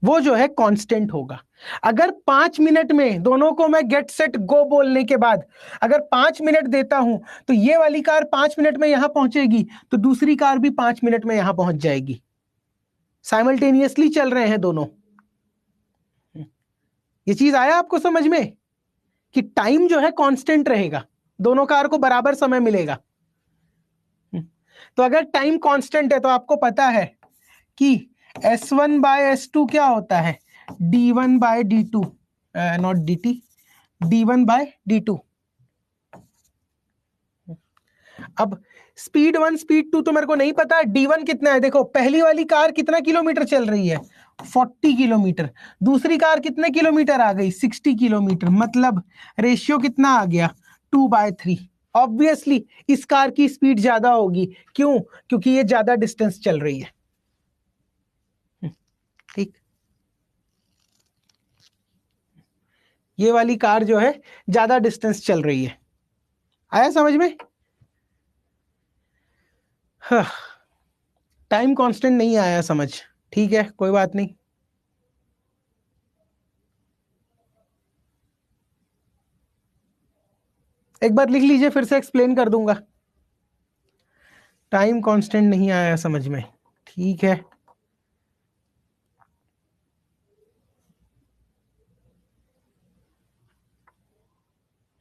वो जो है कांस्टेंट होगा। अगर 5 मिनट में दोनों को मैं गेट सेट गो बोलने के बाद अगर 5 मिनट देता हूं तो ये वाली कार 5 मिनट में यहां पहुंचेगी, तो दूसरी कार भी 5 मिनट में यहां पहुंच जाएगी। साइमल्टेनियसली चल रहे हैं दोनों। ये चीज आया आपको समझ में कि टाइम जो है कांस्टेंट रहेगा, दोनों कार को बराबर समय मिलेगा। तो अगर टाइम कांस्टेंट है तो आपको पता है कि S1/S2 क्या होता है, D1/D2, नॉट DT, D1/D2। अब स्पीड 1 स्पीड 2 तो मेरे को नहीं पता, D1 कितना है। देखो पहली वाली कार कितना किलोमीटर चल रही है, 40 किलोमीटर। दूसरी कार कितने किलोमीटर आ गई, 60 किलोमीटर। मतलब रेशियो कितना आ गया, 2/3। ऑब्वियसली इस कार की स्पीड ज्यादा होगी, क्यों, क्योंकि ये ज्यादा डिस्टेंस चल रही है। ठीक, ये वाली कार जो है ज्यादा डिस्टेंस चल रही है। आया समझ में? टाइम कांस्टेंट नहीं आया समझ, ठीक है कोई बात नहीं। एक बार लिख लीजिए, फिर से एक्सप्लेन कर दूंगा। टाइम कांस्टेंट नहीं आया समझ में, ठीक है।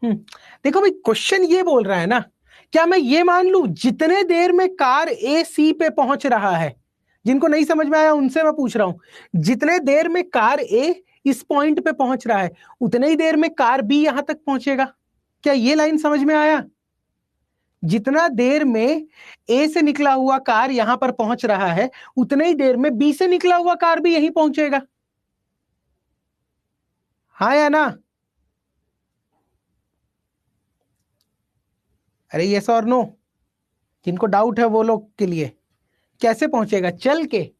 देखो भाई, क्वेश्चन ये बोल रहा है ना, क्या मैं ये मान लूं जितने देर में कार ए सी पे पहुंच रहा है, जिनको नहीं समझ में आया उनसे मैं पूछ रहा हूं, जितने देर में कार ए इस पॉइंट पे पहुंच रहा है उतने ही देर में कार बी यहां तक पहुंचेगा? क्या ये लाइन समझ में आया? जितना देर में ए से निकला हुआ कार यहां पर पहुंच रहा है उतने ही देर में बी से निकला हुआ कार भी यहीं पहुंचेगा। हाँ या ना? अरे यस और नो, जिनको डाउट है वो लोग के लिए। कैसे पहुंचेगा, चल के।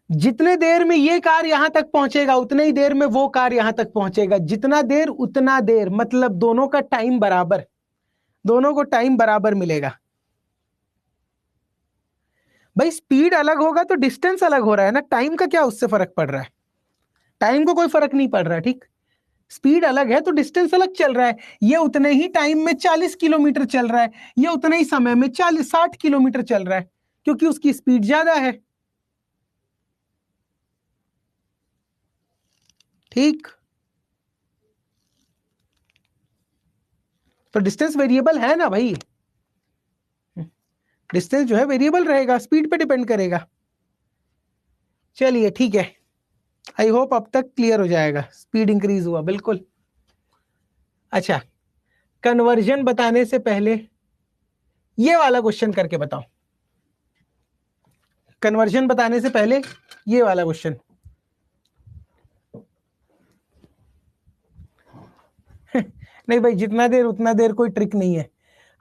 जितने देर में ये कार यहां तक पहुंचेगा उतने ही देर में वो कार यहां तक पहुंचेगा। जितना देर उतना देर, मतलब दोनों का टाइम बराबर, दोनों को टाइम बराबर मिलेगा। भाई स्पीड अलग होगा तो डिस्टेंस अलग हो रहा है ना, टाइम का क्या उससे फर्क पड़ रहा है? टाइम को कोई फर्क नहीं पड़ रहा, ठीक। स्पीड अलग है तो डिस्टेंस अलग चल रहा है। ये उतने ही टाइम में 40 किलोमीटर चल रहा है, ये उतने ही समय में 60 किलोमीटर चल रहा है, क्योंकि उसकी स्पीड ज्यादा है। ठीक, तो डिस्टेंस वेरिएबल है ना भाई, डिस्टेंस जो है वेरिएबल रहेगा, स्पीड पे डिपेंड करेगा। चलिए ठीक है, आई होप अब तक क्लियर हो जाएगा। स्पीड इंक्रीज हुआ बिल्कुल। अच्छा, कन्वर्जन बताने से पहले ये वाला क्वेश्चन करके बताओ। कन्वर्जन बताने से पहले ये वाला क्वेश्चन। नहीं भाई, जितना देर उतना देर कोई ट्रिक नहीं है।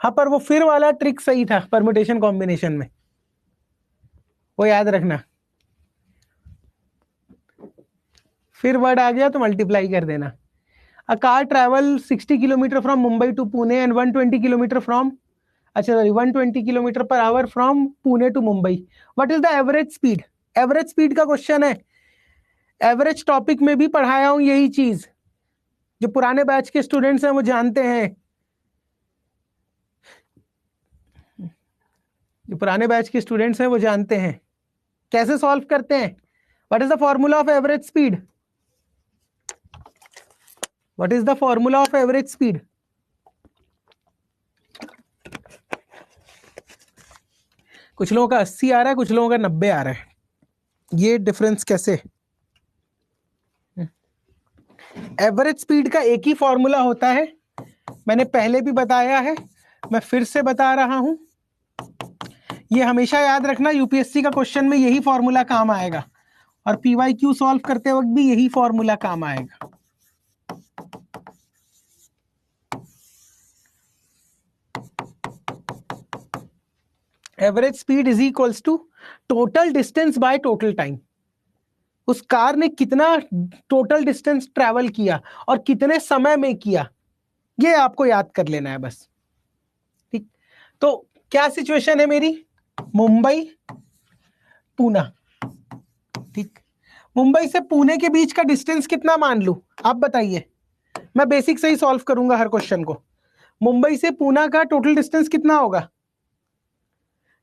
हाँ, पर वो फिर वाला ट्रिक सही था परम्यूटेशन कॉम्बिनेशन में, वो याद रखना। फिर वर्ड आ गया तो मल्टीप्लाई कर देना। A car travel 60 kilometre from Mumbai to Pune and 120 kilometre from, अच्छा sorry, 120 kilometre per hour from Pune to Mumbai. What is the average speed? Average speed का क्वेश्चन है। एवरेज टॉपिक में भी पढ़ाया हूं यही चीज, जो पुराने बैच के स्टूडेंट्स हैं वो जानते हैं, जो पुराने बैच के स्टूडेंट्स हैं वो जानते हैं कैसे सॉल्व करते हैं। What is the formula of average speed? What is the formula of average speed? कुछ लोगों का 80 आ रहा है, कुछ लोगों का 90 आ रहा है, ये डिफरेंस कैसे? एवरेज स्पीड का एक ही फॉर्मूला होता है, मैंने पहले भी बताया है, मैं फिर से बता रहा हूं। ये हमेशा याद रखना, यूपीएससी का क्वेश्चन में यही फॉर्मूला काम आएगा, और पीवाईक्यू सॉल्व करते वक्त भी यही फॉर्मूला काम आएगा। Average speed is equals to total distance by total time. उस कार ने कितना टोटल डिस्टेंस ट्रेवल किया और कितने समय में किया, ये आपको याद कर लेना है बस। ठीक, तो क्या सिचुएशन है मेरी, मुंबई पूना, ठीक, मुंबई से पुणे के बीच का डिस्टेंस कितना मान लूं, आप बताइए। मैं बेसिक से ही सॉल्व करूंगा हर क्वेश्चन को। मुंबई से पुणे का टोटल डिस्टेंस कितना होगा,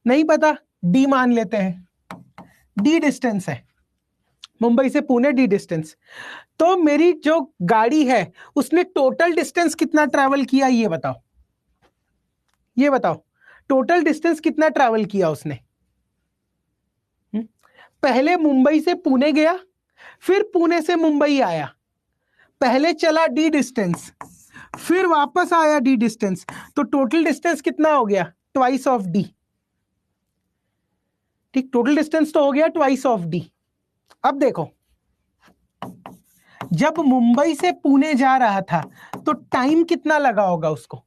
नहीं पता, डी मान लेते हैं। डी डिस्टेंस है मुंबई से पुणे, डी डिस्टेंस। तो मेरी जो गाड़ी है उसने टोटल डिस्टेंस कितना ट्रैवल किया, ये बताओ, ये बताओ टोटल डिस्टेंस कितना ट्रैवल किया उसने। पहले मुंबई से पुणे गया, फिर पुणे से मुंबई आया, पहले चला डी डिस्टेंस, फिर वापस आया डी डिस्टेंस, तो टोटल डिस्टेंस कितना हो गया, ट्वाइस ऑफ डी। ठीक, टोटल डिस्टेंस तो हो गया ट्वाइस ऑफ डी। अब देखो, जब मुंबई से पुणे जा रहा था तो टाइम कितना लगा होगा उसको,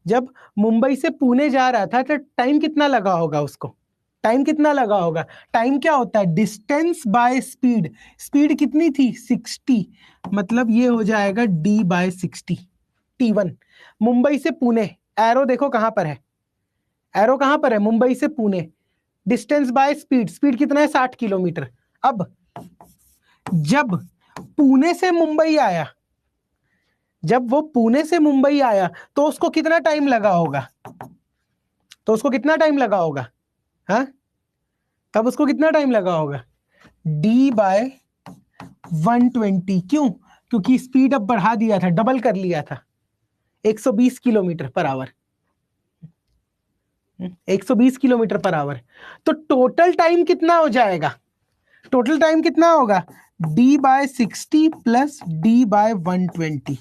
जब मुंबई से पुणे जा रहा था तो टाइम कितना लगा होगा उसको, टाइम कितना लगा होगा। टाइम क्या होता है, डिस्टेंस बाय स्पीड। स्पीड कितनी थी, 60, मतलब ये हो जाएगा d बाय 60, t1। मुंबई से पुणे, एरो देखो कहां पर है, एरो कहां पर है, मुंबई से Pune, distance by speed, speed कितना है 60 किलोमीटर। अब जब पुणे से मुंबई आया, जब वो पुणे से मुंबई आया तो उसको कितना टाइम लगा होगा, तो उसको कितना टाइम लगा होगा, हाँ, तब उसको कितना टाइम लगा होगा, d बाय 120। क्यों, क्योंकि स्पीड अब बढ़ा दिया था, डबल कर लिया था, 120 kilometre per hour, 120 kilometre per hour. तो टोटल टाइम कितना हो जाएगा, टोटल टाइम कितना होगा, d by 60 plus d by 120,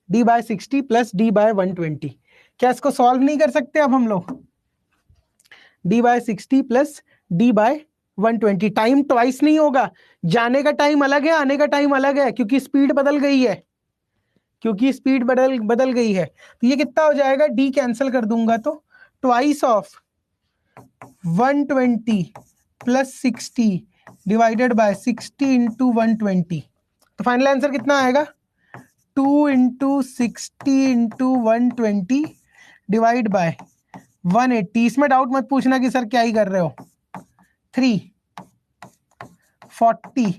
d by 60 plus d by 120। क्या इसको सॉल्व नहीं कर सकते अब हम लोग, d by 60 plus d by 120। Time twice नहीं होगा, जाने का टाइम अलग है, आने का टाइम अलग है, क्योंकि स्पीड बदल गई है, क्योंकि स्पीड बदल गई है। तो ये कितना हो जाएगा, d कैंसिल कर दूंगा तो twice of 120 plus 60 divided by 60 into 120। तो फाइनल आंसर कितना आएगा, 2 इंटू 60 इंटू 120 डिवाइड बाय 180। इसमें डाउट मत पूछना कि सर क्या ही कर रहे हो, 340।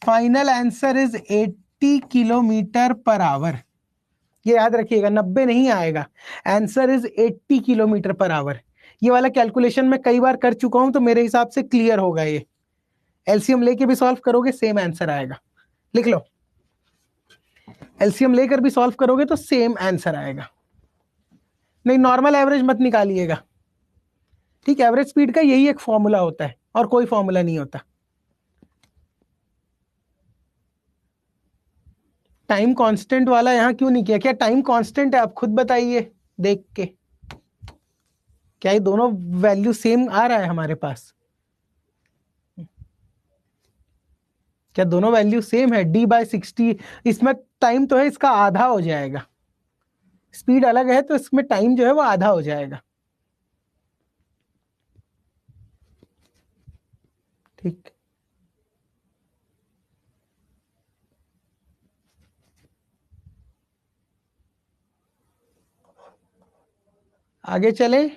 Final answer is 80 kilometre per our. ये याद रखिएगा, 90 नहीं आएगा, answer is 80 kilometre per our. ये वाला कैलकुलेशन मैं कई बार कर चुका हूं, तो मेरे हिसाब से क्लियर होगा। ये एलसीएम लेके भी सॉल्व करोगे सेम आंसर आएगा, लिख लो, एलसीएम लेकर भी सॉल्व करोगे तो सेम आंसर आएगा। नहीं, नॉर्मल एवरेज मत निकालिएगा, ठीक, एवरेज स्पीड का यही एक फॉर्मूला होता है और कोई फॉर्मूला नहीं होता। टाइम कांस्टेंट वाला यहां क्यों नहीं किया, क्या टाइम कांस्टेंट है, आप खुद बताइए देख के, क्या ये दोनों वैल्यू सेम आ रहा है हमारे पास, क्या दोनों वैल्यू सेम है, d बाय 60, इसमें टाइम तो है इसका आधा हो जाएगा, स्पीड अलग है तो इसमें टाइम जो है वो आधा हो जाएगा। ठीक, आगे चले।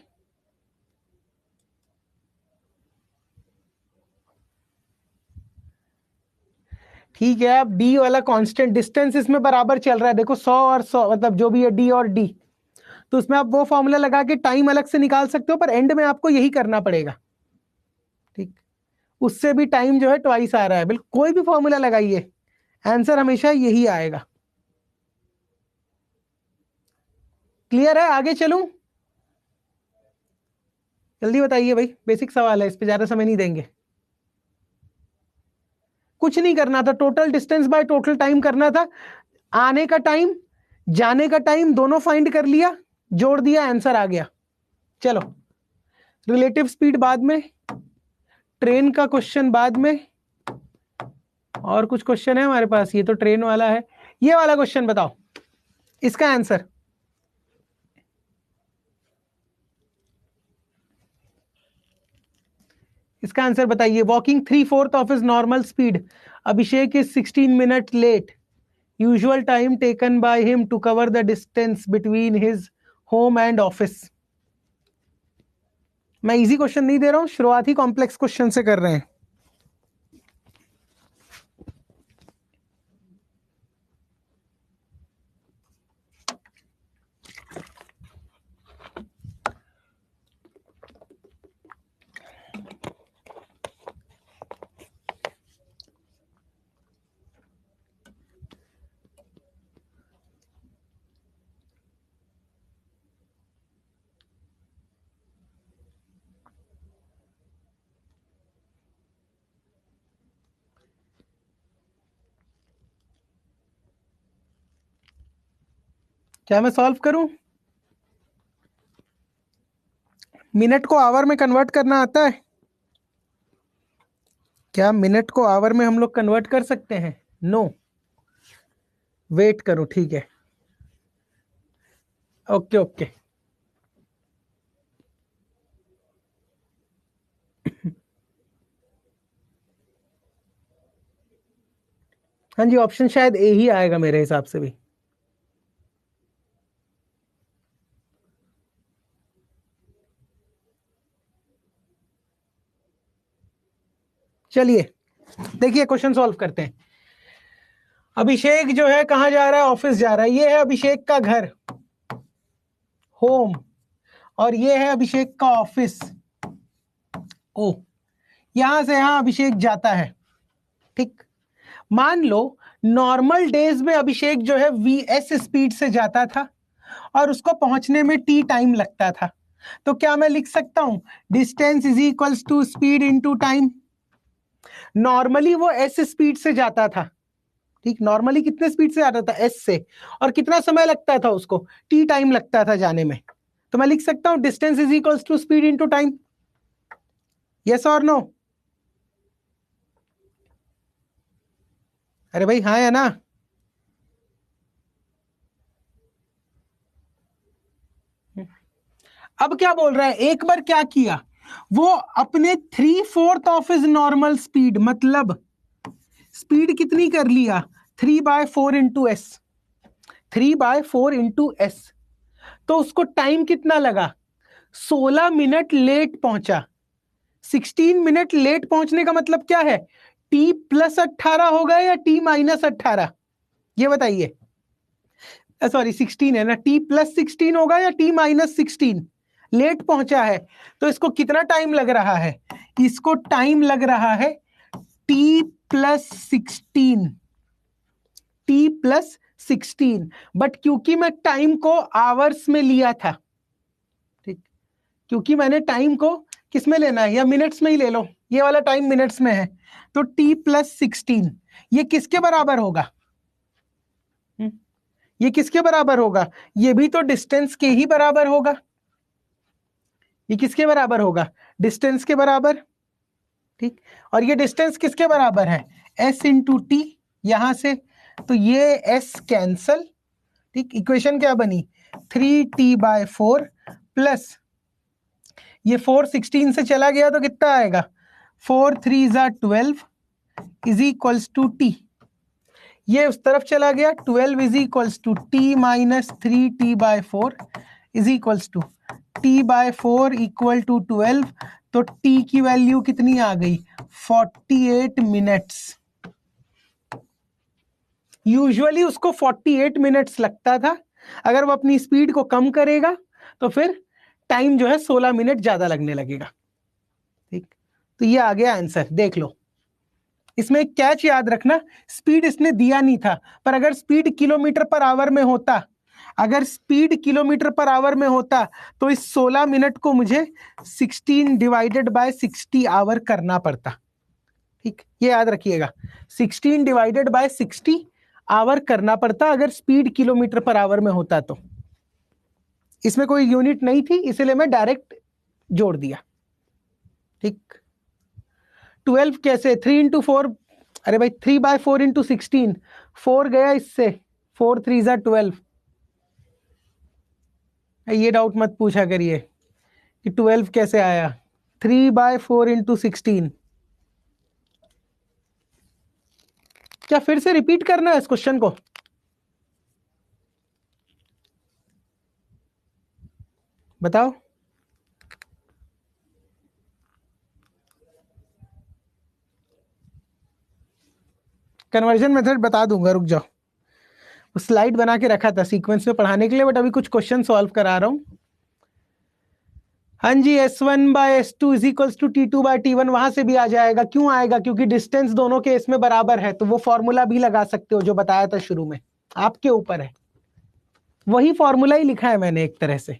ठीक है, अब डी वाला कांस्टेंट, डिस्टेंस इसमें बराबर चल रहा है, देखो 100 और 100, मतलब जो भी है डी और डी, तो उसमें आप वो फॉर्मूला लगा के टाइम अलग से निकाल सकते हो, पर एंड में आपको यही करना पड़ेगा। ठीक, उससे भी टाइम जो है ट्वाइस आ रहा है, बिल्कुल कोई भी फॉर्मूला लगाइए, आंसर हमेशा यही आएगा। क्लियर है, आगे चलूं, जल्दी बताइए भाई, बेसिक सवाल है, इस पे ज्यादा समय नहीं देंगे। कुछ नहीं करना था, total distance by total time करना था, आने का टाइम जाने का टाइम दोनों फाइंड कर लिया, जोड़ दिया, आंसर आ गया। चलो, रिलेटिव स्पीड बाद में, ट्रेन का क्वेश्चन बाद में, और कुछ क्वेश्चन है हमारे पास, ये तो ट्रेन वाला है। ये वाला क्वेश्चन बताओ, इसका आंसर, इसका आंसर बताइए। Walking 3/4 of his normal speed, Abhishek is 16 minute late, usual time taken by him to cover the distance between his home and office. मैं इजी क्वेश्चन नहीं दे रहा हूं, शुरुआत ही कॉम्प्लेक्स क्वेश्चन से कर रहे हैं। क्या मैं सॉल्व करूं? मिनट को आवर में कन्वर्ट करना आता है? क्या मिनट को आवर में हम लोग कन्वर्ट कर सकते हैं? नो। वेट करो, ठीक है। Okay okay. हाँ जी, ऑप्शन शायद ए ही आएगा मेरे हिसाब से भी। चलिए देखिए क्वेश्चन सॉल्व करते हैं। अभिषेक जो है कहां जा रहा है? ऑफिस जा रहा है। ये है अभिषेक का घर, होम, और ये है अभिषेक का ऑफिस, ओ। यहां से यहां अभिषेक जाता है, ठीक। मान लो नॉर्मल डेज में अभिषेक जो है वीएस स्पीड से जाता था और उसको पहुंचने में टी टाइम लगता था। तो क्या मैं लिख सकता हूं distance is equals to speed into time? Normally वो एस स्पीड से जाता था, ठीक। नॉर्मली कितने स्पीड से जाता था? एस से। और कितना समय लगता था उसको? टी टाइम लगता था जाने में। तो मैं लिख सकता हूं distance is equals to speed into time. Yes और नो? अरे भाई हाँ या ना? अब क्या बोल रहा है, एक बार क्या किया, वो अपने 3/4 ऑफ इज नॉर्मल स्पीड, मतलब स्पीड कितनी कर लिया? 3/4 इंटू एस। 3/4 into S. तो उसको टाइम कितना लगा? 16 मिनट लेट पहुंचा। 16 मिनट लेट पहुंचने का मतलब क्या है? टी प्लस 18 होगा या टी माइनस 18? ये बताइए। सॉरी 16 है ना, टी प्लस 16 होगा या टी माइनस 16? लेट पहुंचा है तो इसको कितना टाइम लग रहा है? इसको टाइम लग रहा है T plus 16। T plus 16, but क्योंकि मैं टाइम को आवर्स में लिया था, ठीक, क्योंकि मैंने टाइम को किस में लेना है, या मिनट्स में ही ले लो, ये वाला टाइम मिनट्स में है, तो टी प्लस 16 ये किसके बराबर होगा? ये किसके बराबर होगा? ये भी तो डिस्टेंस के ही बराबर होगा। ये किसके बराबर होगा? डिस्टेंस के बराबर, ठीक। और ये डिस्टेंस किसके बराबर है? एस इंटू टी, यहां से। तो ये एस कैंसल, ठीक। इक्वेशन क्या बनी? 3t/4 प्लस ये 4 16 से चला गया तो कितना आएगा? 4 3 12 इज इक्वल्स टू टी। ये उस तरफ चला गया, 12 is equals to t minus 3t/4 is equals to t/4 equal to 12। तो t की वैल्यू कितनी आ गई? 48 मिनट्स। यूजुअली उसको 48 मिनट्स लगता था। अगर वो अपनी स्पीड को कम करेगा तो फिर टाइम जो है 16 मिनट ज्यादा लगने लगेगा, ठीक। तो ये आ गया आंसर, देख लो। इसमें एक कैच याद रखना, स्पीड इसने दिया नहीं था, पर अगर स्पीड किलोमीटर पर आवर में होता, अगर स्पीड किलोमीटर पर आवर में होता तो इस 16 मिनट को मुझे 16 डिवाइडेड बाय 60 आवर करना पड़ता, ठीक। ये याद रखिएगा, 16 डिवाइडेड बाय 60 आवर करना पड़ता अगर स्पीड किलोमीटर पर आवर में होता तो। इसमें कोई यूनिट नहीं थी, इसलिए मैं डायरेक्ट जोड़ दिया, ठीक। 12 कैसे? 3 × 4, अरे भाई 3/4 इंटू 16, 4 गया इससे, 4 3 12। ये डाउट मत पूछा करिए कि 12 कैसे आया। 3/4 इंटू 16। क्या फिर से रिपीट करना है इस क्वेश्चन को? बताओ। कन्वर्जन मेथड बता दूंगा, रुक जाओ। स्लाइड बना के रखा था सीक्वेंस में पढ़ाने के लिए, बट अभी कुछ क्वेश्चन सॉल्व करा रहा हूं। हाँ जी, S1 by S2 is equals to T2 by T1, वहां से भी आ जाएगा। क्यों आएगा? क्योंकि डिस्टेंस दोनों केस में बराबर है, तो वो फॉर्मूला भी लगा सकते हो जो बताया था शुरू में, आपके ऊपर है। वही फॉर्मूला ही लिखा है मैंने एक तरह से,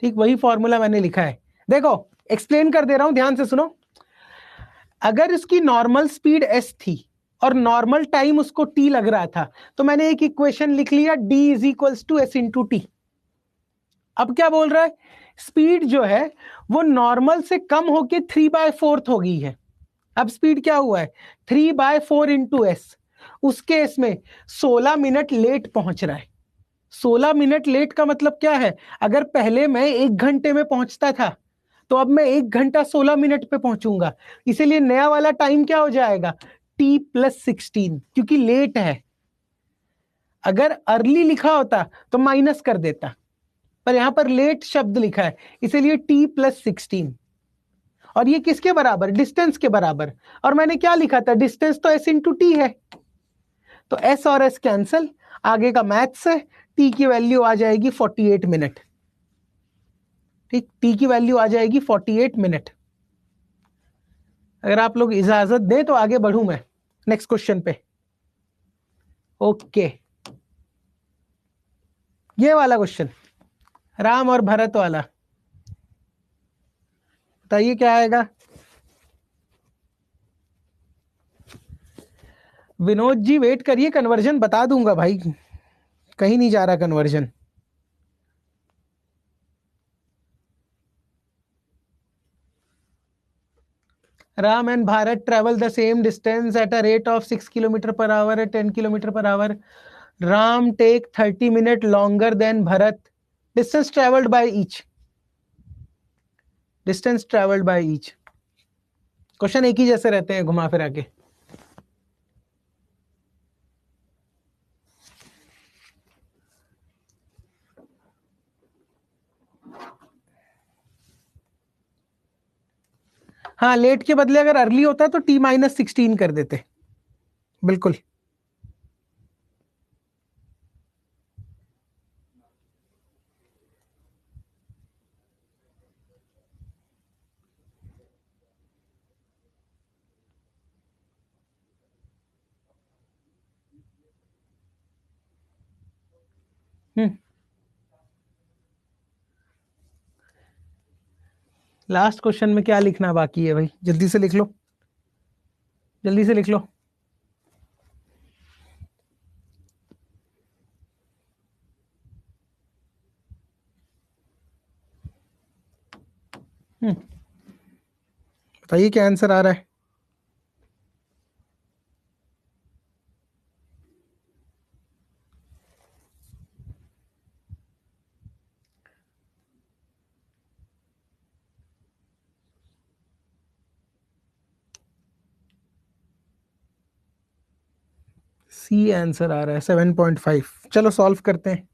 ठीक, वही फॉर्मूला मैंने लिखा है। देखो एक्सप्लेन कर दे रहा हूं, ध्यान से सुनो। अगर इसकी नॉर्मल स्पीड s थी और नॉर्मल टाइम उसको t लग रहा था, तो मैंने एक इक्वेशन लिख लिया, d is equals to s into t. अब क्या बोल रहा है? स्पीड जो है वो नॉर्मल से कम होके 3/4 हो गई है। अब स्पीड क्या हुआ है? 3/4 इंटू एस। उस केस में 16 मिनट लेट पहुंच रहा है। 16 मिनट लेट का मतलब क्या है? अगर पहले मैं 1 घंटे में पहुंचता था, तो अब मैं 1 घंटा 16 मिनट पे पहुंचूंगा। इसीलिए नया वाला टाइम क्या हो जाएगा? t+16, क्योंकि लेट है। अगर अर्ली लिखा होता तो माइनस कर देता, पर यहां पर लेट शब्द लिखा है, इसीलिए t+16। और ये किसके बराबर? डिस्टेंस के बराबर। और मैंने क्या लिखा था? डिस्टेंस तो s इंटू टी है, तो s और s कैंसल। आगे का मैथ्स है। t की वैल्यू आ जाएगी 48 मिनट। ठीक, t की वैल्यू आ जाएगी 48 मिनट। अगर आप लोग इजाजत दें तो आगे बढ़ूं मैं नेक्स्ट क्वेश्चन पे। ओके, ये वाला क्वेश्चन, राम और भरत वाला, बताइए क्या आएगा। विनोद जी वेट करिए, कन्वर्जन बता दूंगा भाई, कहीं नहीं जा रहा conversion. Ram and Bharat travel the same distance at a rate of 6 kilometer per hour at 10 kilometer per hour. Ram take 30 minutes longer than Bharat. Distance traveled by each. Distance traveled by each. Question एक ही जैसे रहते हैं घुमा फिरा के। हाँ, late के बदले अगर अर्ली होता तो t-16 कर देते, बिल्कुल। लास्ट क्वेश्चन में क्या लिखना बाकी है भाई? जल्दी से लिख लो, जल्दी से लिख लो। बताइए क्या आंसर आ रहा है। सी आंसर आ रहा है 7.5। चलो सॉल्व करते हैं।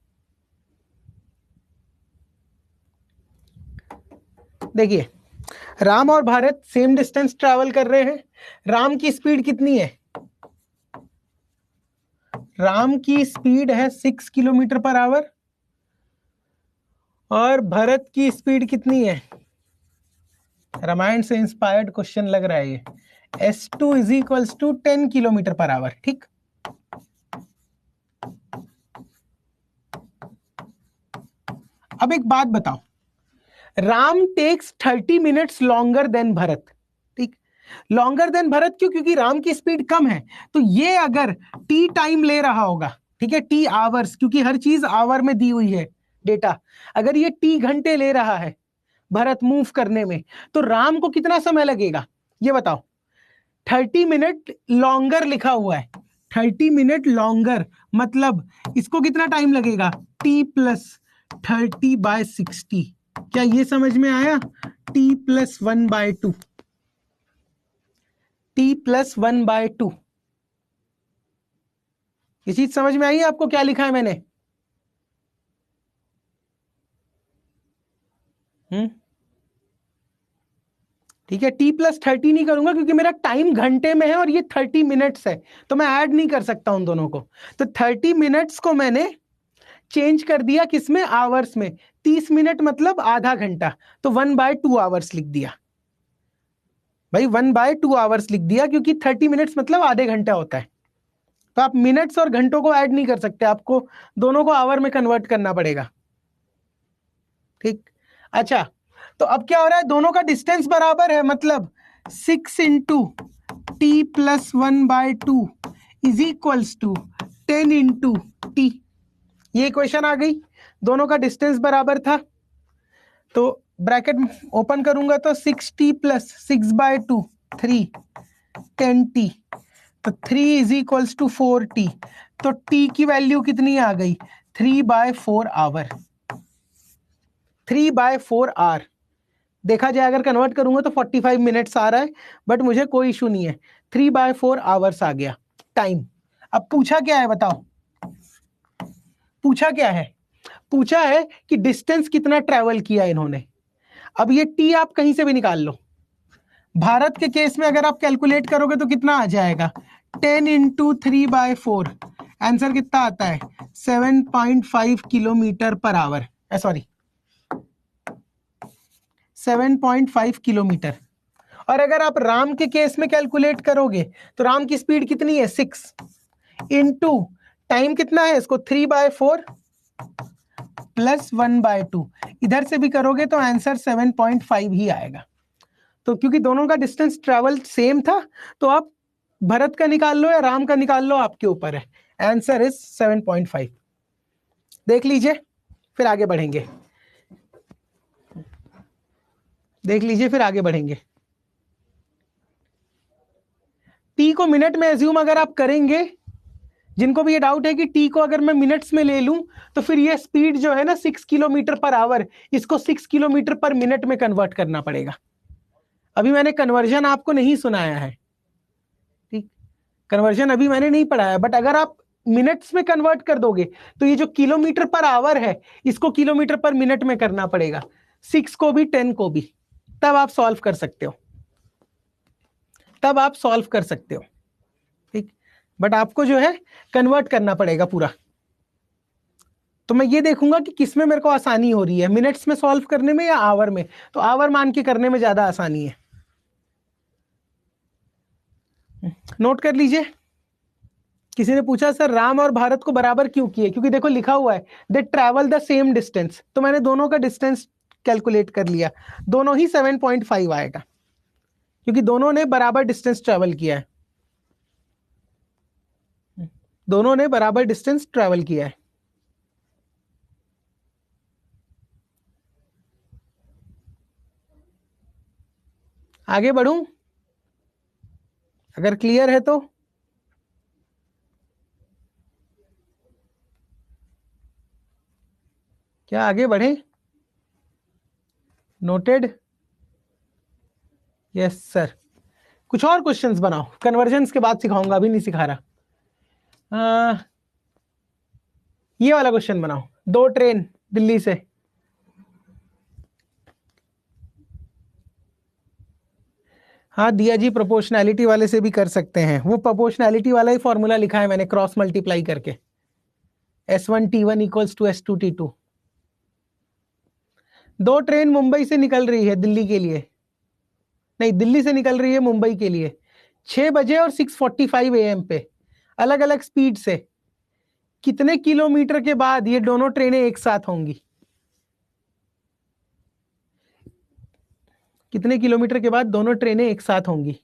देखिए, राम और भारत सेम डिस्टेंस ट्रैवल कर रहे हैं। राम की स्पीड कितनी है? राम की स्पीड है 6 किलोमीटर पर आवर, और भरत की स्पीड कितनी है? रामायण से इंस्पायर्ड क्वेश्चन लग रहा है ये। S2 is equals to 10 kilometre per hour. ठीक, अब एक बात बताओ, Ram takes 30 minutes longer than Bharat. ठीक, लॉन्गर देन भरत क्यों? क्योंकि राम की स्पीड कम है, तो ये अगर टी टाइम ले रहा होगा, ठीक है, टी आवर्स, क्योंकि हर चीज आवर में दी हुई है डेटा, अगर ये टी घंटे ले रहा है भरत मूव करने में, तो राम को कितना समय लगेगा ये बताओ। 30 मिनट लॉन्गर लिखा हुआ है, 30 मिनट लॉन्गर मतलब इसको कितना टाइम लगेगा? t+30/60। क्या ये समझ में आया? t+1/2, t+1/2। ये चीज समझ में आई है आपको क्या लिखा है मैंने? ठीक है, t+30 नहीं करूंगा क्योंकि मेरा टाइम घंटे में है और ये 30 मिनट्स है, तो मैं ऐड नहीं कर सकता उन दोनों को। तो 30 मिनट्स को मैंने चेंज कर दिया किसमें, आवर्स में। 30 मिनट मतलब आधा घंटा, तो 1/2 आवर्स लिख दिया भाई, 1/2 आवर्स लिख दिया, क्योंकि 30 मिनट्स मतलब आधे घंटा होता है। तो आप मिनट्स और घंटों को ऐड नहीं कर सकते, आपको दोनों को आवर में कन्वर्ट करना पड़ेगा। ठीक, अच्छा, तो अब क्या हो रहा है, दोनों का डिस्टेंस बराबर है, मतलब 6 into t+1/2 is equals to 10 into t. ये इक्वेशन आ गई, दोनों का डिस्टेंस बराबर था, तो ब्रैकेट ओपन करूंगा तो 6t + 6/2 3 10t, तो 3 इज इक्वल्स टू 4t। तो t की वैल्यू कितनी आ गई, 3/4 आवर। 3/4 आवर देखा जाए अगर कन्वर्ट करूंगा तो 45 मिनट्स आ रहा है, बट मुझे कोई इशू नहीं है, 3/4 आवर्स आ गया टाइम। अब पूछा क्या है बताओ, पूछा क्या है, पूछा है कि डिस्टेंस कितना ट्रेवल किया इन्होंने। अब ये टी आप कहीं से भी निकाल लो, भारत के केस में अगर आप कैलकुलेट करोगे तो कितना आ जाएगा, 10 इंटू 3/4, आंसर कितना आता है, 7.5 kilometre per our, sorry 7.5 kilometre. और अगर आप राम के केस में कैलकुलेट करोगे तो राम की स्पीड कितनी है, 6 इंटू टाइम कितना है इसको, 3/4 + 1/2, इधर से भी करोगे तो आंसर 7.5 ही आएगा। तो क्योंकि दोनों का डिस्टेंस ट्रेवल सेम था, तो आप भरत का निकाल लो या राम का निकाल लो, आपके ऊपर है, आंसर इज 7.5। देख लीजिए, फिर आगे बढ़ेंगे, देख लीजिए फिर आगे बढ़ेंगे। टी को मिनट में एज्यूम अगर आप करेंगे, जिनको भी ये डाउट है कि टी को अगर मैं मिनट्स में ले लूं तो फिर ये स्पीड जो है ना 6 किलोमीटर पर आवर, इसको 6 किलोमीटर पर मिनट में कन्वर्ट करना पड़ेगा। अभी मैंने कन्वर्जन आपको नहीं सुनाया है, ठीक, कन्वर्जन अभी मैंने नहीं पढ़ाया, बट अगर आप मिनट्स में कन्वर्ट कर दोगे तो ये जो किलोमीटर पर आवर है इसको किलोमीटर पर मिनट में करना पड़ेगा, 6 को भी 10 को भी, तब आप सॉल्व कर सकते हो, तब आप सॉल्व कर सकते हो, ठीक। बट आपको जो है कन्वर्ट करना पड़ेगा पूरा। तो मैं ये देखूंगा कि किसमें मेरे को आसानी हो रही है, मिनट्स में सॉल्व करने में या आवर में, तो आवर मान के करने में ज्यादा आसानी है। नोट कर लीजिए। किसी ने पूछा सर राम और भारत को बराबर क्यों किए, क्योंकि देखो लिखा हुआ है दे ट्रैवल द सेम डिस्टेंस, तो मैंने दोनों का डिस्टेंस कैलकुलेट कर लिया, दोनों ही 7.5 आएगा, क्योंकि दोनों ने बराबर डिस्टेंस ट्रैवल किया है, दोनों ने बराबर डिस्टेंस ट्रैवल किया है। आगे बढ़ूं, अगर क्लियर है तो, क्या आगे बढ़े, नोटेड, यस सर। कुछ और क्वेश्चंस बनाओ, कन्वर्जेंस के बाद सिखाऊंगा, अभी नहीं सिखा रहा। ये वाला क्वेश्चन बनाओ, 2 ट्रेन दिल्ली से, हाँ दिया जी, प्रोपोर्शनैलिटी वाले से भी कर सकते हैं, वो प्रोपोर्शनैलिटी वाला ही फॉर्मूला लिखा है मैंने क्रॉस मल्टीप्लाई करके, S1T1 = S2T2। 2 ट्रेन मुंबई से निकल रही है दिल्ली के लिए, नहीं दिल्ली से निकल रही है मुंबई के लिए, 6 बजे और 6:45 AM पे, अलग अलग स्पीड से। कितने किलोमीटर के बाद ये दोनों ट्रेनें एक साथ होंगी, कितने किलोमीटर के बाद दोनों ट्रेनें एक साथ होंगी।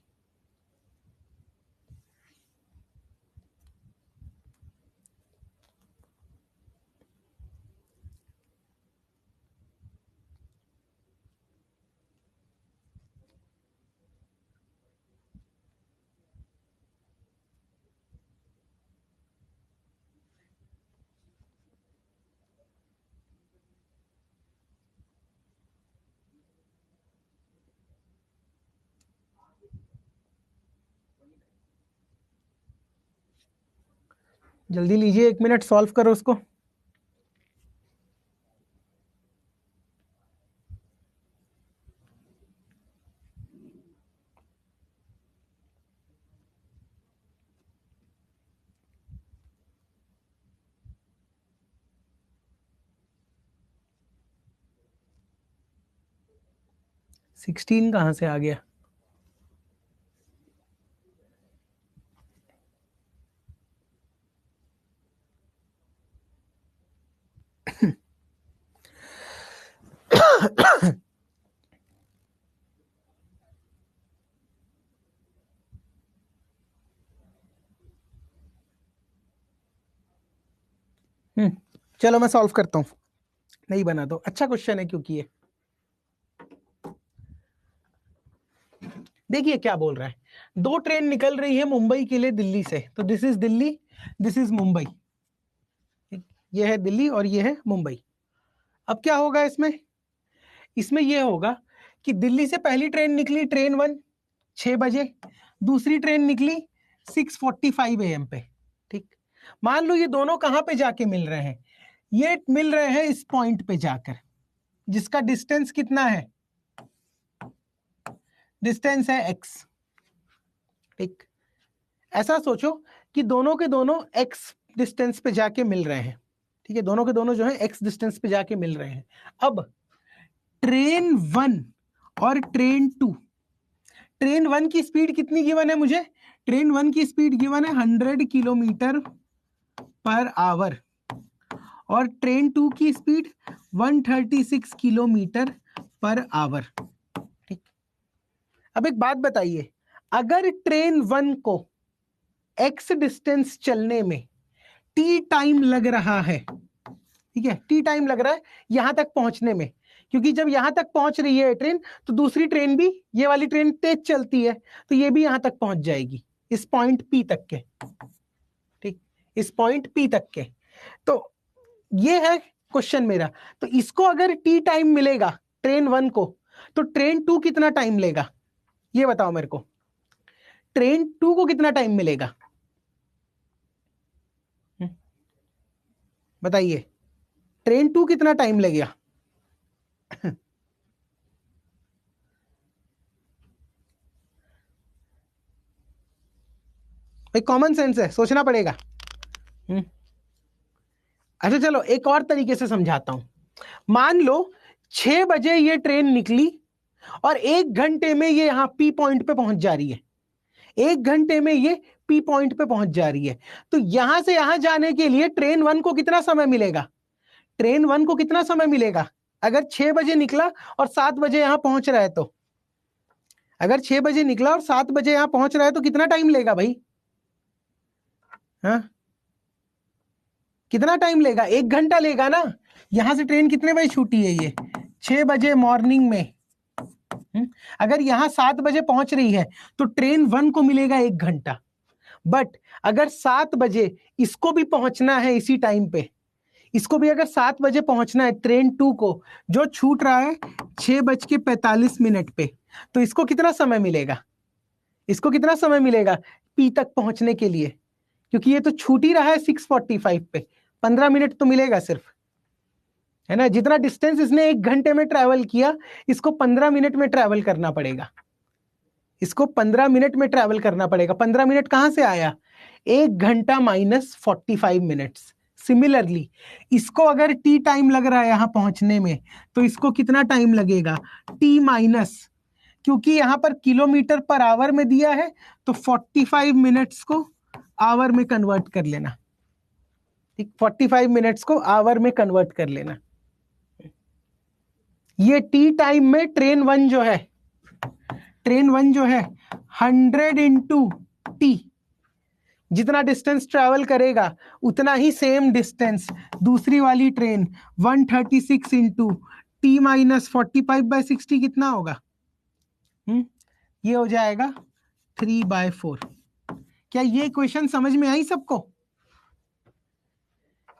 जल्दी लीजिए, 1 मिनट, सॉल्व करो उसको। 16 कहां से आ गया? चलो मैं सॉल्व करता हूं, नहीं बना तो अच्छा क्वेश्चन है क्योंकि ये देखिए क्या बोल रहा है। दो ट्रेन निकल रही है मुंबई के लिए दिल्ली से, तो this is Delhi, this is Mumbai, ये है दिल्ली और ये है मुंबई। अब क्या होगा इसमें? इसमें यह होगा कि दिल्ली से पहली ट्रेन निकली ट्रेन 1 6 बजे, दूसरी ट्रेन निकली 6:45 AM पे। ठीक, मान लो ये दोनों कहां पे जाके मिल रहे हैं? ये मिल रहे हैं इस पॉइंट पे जाकर, जिसका डिस्टेंस कितना है? डिस्टेंस है x। ठीक, ऐसा सोचो कि दोनों के दोनों x डिस्टेंस पे जाके मिल रहे हैं। ठीक है, दोनों के दोनों जो है x डिस्टेंस पे जाके मिल रहे हैं। अब ट्रेन 1 और ट्रेन 2, ट्रेन 1 की स्पीड कितनी गिवन है मुझे? ट्रेन 1 की स्पीड गिवन है 100 किलोमीटर पर आवर और ट्रेन 2 की स्पीड 136 किलोमीटर पर आवर। ठीक, अब एक बात बताइए, अगर ट्रेन 1 को x डिस्टेंस चलने में t टाइम लग रहा है, ठीक है, t टाइम लग रहा है यहां तक पहुंचने में, क्योंकि जब यहां तक पहुंच रही है ट्रेन तो दूसरी ट्रेन भी, ये वाली ट्रेन तेज चलती है तो ये भी यहां तक पहुंच जाएगी, इस पॉइंट P तक के। ठीक, इस पॉइंट P तक के। तो ये है क्वेश्चन मेरा। तो इसको अगर t टाइम मिलेगा ट्रेन 1 को, तो ट्रेन 2 कितना टाइम लेगा? ये बताओ मेरे को, ट्रेन 2 को कितना टाइम मिलेगा? बताइए, ट्रेन 2 कितना टाइम लगेगा? एक कॉमन सेंस है, सोचना पड़ेगा। अच्छा चलो एक और तरीके से समझाता हूं। मान लो 6 बजे ये ट्रेन निकली और 1 घंटे में ये यहां P पॉइंट पे पहुंच जा रही है, 1 घंटे में ये P पॉइंट पे पहुंच जा रही है। तो यहां से यहां जाने के लिए ट्रेन 1 को कितना समय मिलेगा? ट्रेन 1 को कितना समय मिलेगा? अगर 6 बजे निकला और 7 बजे यहां पहुंच रहा है तो, अगर 6 बजे निकला और 7 बजे यहां पहुंच रहा है तो कितना टाइम लेगा भाई? हाँ, कितना टाइम लेगा? 1 घंटा लेगा ना। यहां से ट्रेन कितने बजे छूटी है? ये 6 बजे मॉर्निंग में। अगर यहां 7 बजे पहुंच रही है तो ट्रेन 1 को मिलेगा 1 घंटा। बट अगर 7 बजे इसको भी पहुंचना है इसी टाइम पे, इसको भी अगर 7 बजे पहुंचना है ट्रेन 2 को, जो छूट रहा है 6:45 पे, तो इसको कितना समय मिलेगा? इसको कितना समय मिलेगा P तक पहुंचने के लिए? क्योंकि ये तो छूट ही रहा है 6:45 पे, 15 मिनट तो मिलेगा सिर्फ, है ना। जितना डिस्टेंस इसने 1 घंटे में ट्रैवल किया, इसको 15 मिनट में ट्रैवल करना पड़ेगा, इसको 15 मिनट में ट्रैवल करना पड़ेगा। 15 मिनट कहां से आया? 1 घंटा माइनस 45 मिनट्स। सिमिलरली इसको अगर टी टाइम लग रहा है यहां पहुंचने में, तो इसको कितना टाइम लगेगा? टी माइनस, क्योंकि यहां पर किलोमीटर पर आवर में दिया है तो 45 मिनट्स को आवर में कन्वर्ट कर लेना। ठीक, 45 मिनट्स को आवर में कन्वर्ट कर लेना। ये टी टाइम में ट्रेन 1 जो है, ट्रेन 1 जो है 100 इंटू टी, जितना डिस्टेंस ट्रैवल करेगा उतना ही सेम डिस्टेंस दूसरी वाली ट्रेन 136 इंटू टी माइनस 45/60 कितना होगा? ये हो जाएगा 3/4। क्या ये इक्वेशन समझ में आई सबको?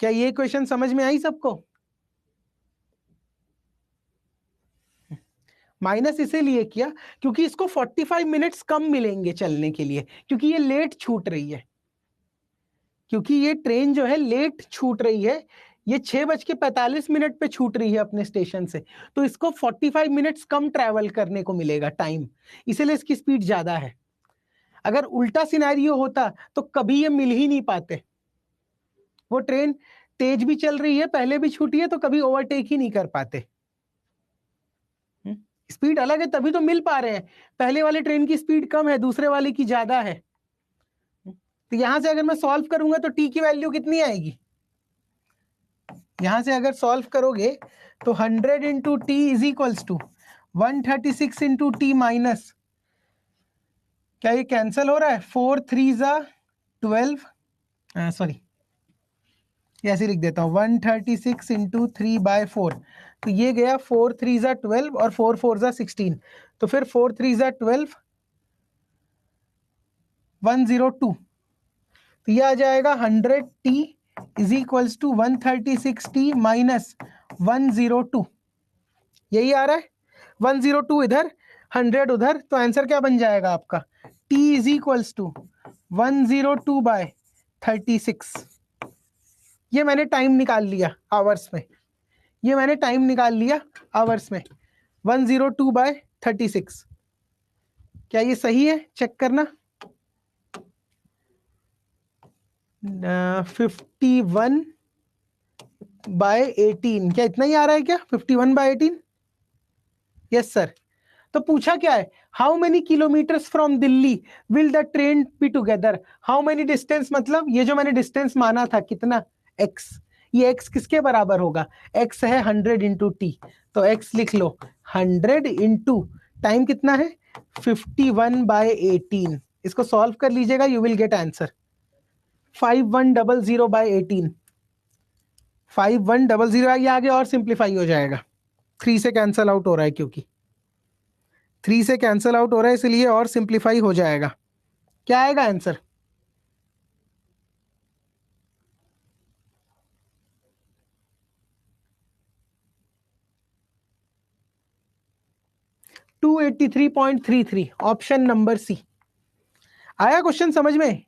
क्या ये इक्वेशन समझ में आई सबको? माइनस इसीलिए किया क्योंकि इसको 45 मिनट्स कम मिलेंगे चलने के लिए, क्योंकि ये लेट छूट रही है, क्योंकि ये ट्रेन जो है लेट छूट रही है, ये 6:45 पे छूट रही है अपने स्टेशन से, तो इसको 45 मिनट्स कम ट्रैवल करने को मिलेगा टाइम, इसीलिए इसकी स्पीड ज्यादा है। अगर उल्टा सिनेरियो होता तो कभी ये मिल ही नहीं पाते, वो ट्रेन तेज भी चल रही है, पहले भी छूटी है, तो कभी ओवरटेक ही नहीं कर पाते। स्पीड अलग है तभी तो मिल पा रहे हैं। पहले वाले ट्रेन की स्पीड कम है, दूसरे वाले की ज्यादा है। तो यहां से अगर मैं सॉल्व करूंगा तो टी की वैल्यू कितनी आएगी? यहां से अगर सॉल्व करोगे तो 100 into t is equals to 136 into t minus, क्या ये कैंसिल हो रहा है? 4 3 जा 12, सॉरी ऐसे लिख देता हूँ 136 इंटू 3/4, तो ये गया 4 3 जा 12 और 4 4 जा 16, तो फिर 4 3 जा 12 102, तो ये आ जाएगा 100t is equals to 136t minus 102, यही आ रहा है। 102 इधर 100 उधर, तो आंसर क्या बन जाएगा आपका? t is equals to 102/36। ये मैंने टाइम निकाल लिया आवर्स में, ये मैंने टाइम निकाल लिया आवर्स में, 102/36। क्या ये सही है? चेक करना। 51/18, क्या इतना ही आ रहा है क्या? 51/18, यस सर। तो पूछा क्या है? How many kilometres from Delhi will the train be together? How many distance, मतलब ये जो मैंने डिस्टेंस माना था कितना, x, ये x किसके बराबर होगा? x है 100 इंटू टी, तो x लिख लो 100 इंटू टाइम कितना है 51/18। इसको सॉल्व कर लीजिएगा, यू विल गेट आंसर 5100/18। 5100, ये आगे और सिंप्लीफाई हो जाएगा, 3 से कैंसल आउट हो रहा है, क्योंकि 3 से कैंसल आउट हो रहा है इसलिए और सिंप्लीफाई हो जाएगा। क्या आएगा आंसर? $283.33, option number C. आया क्वेश्चन समझ में?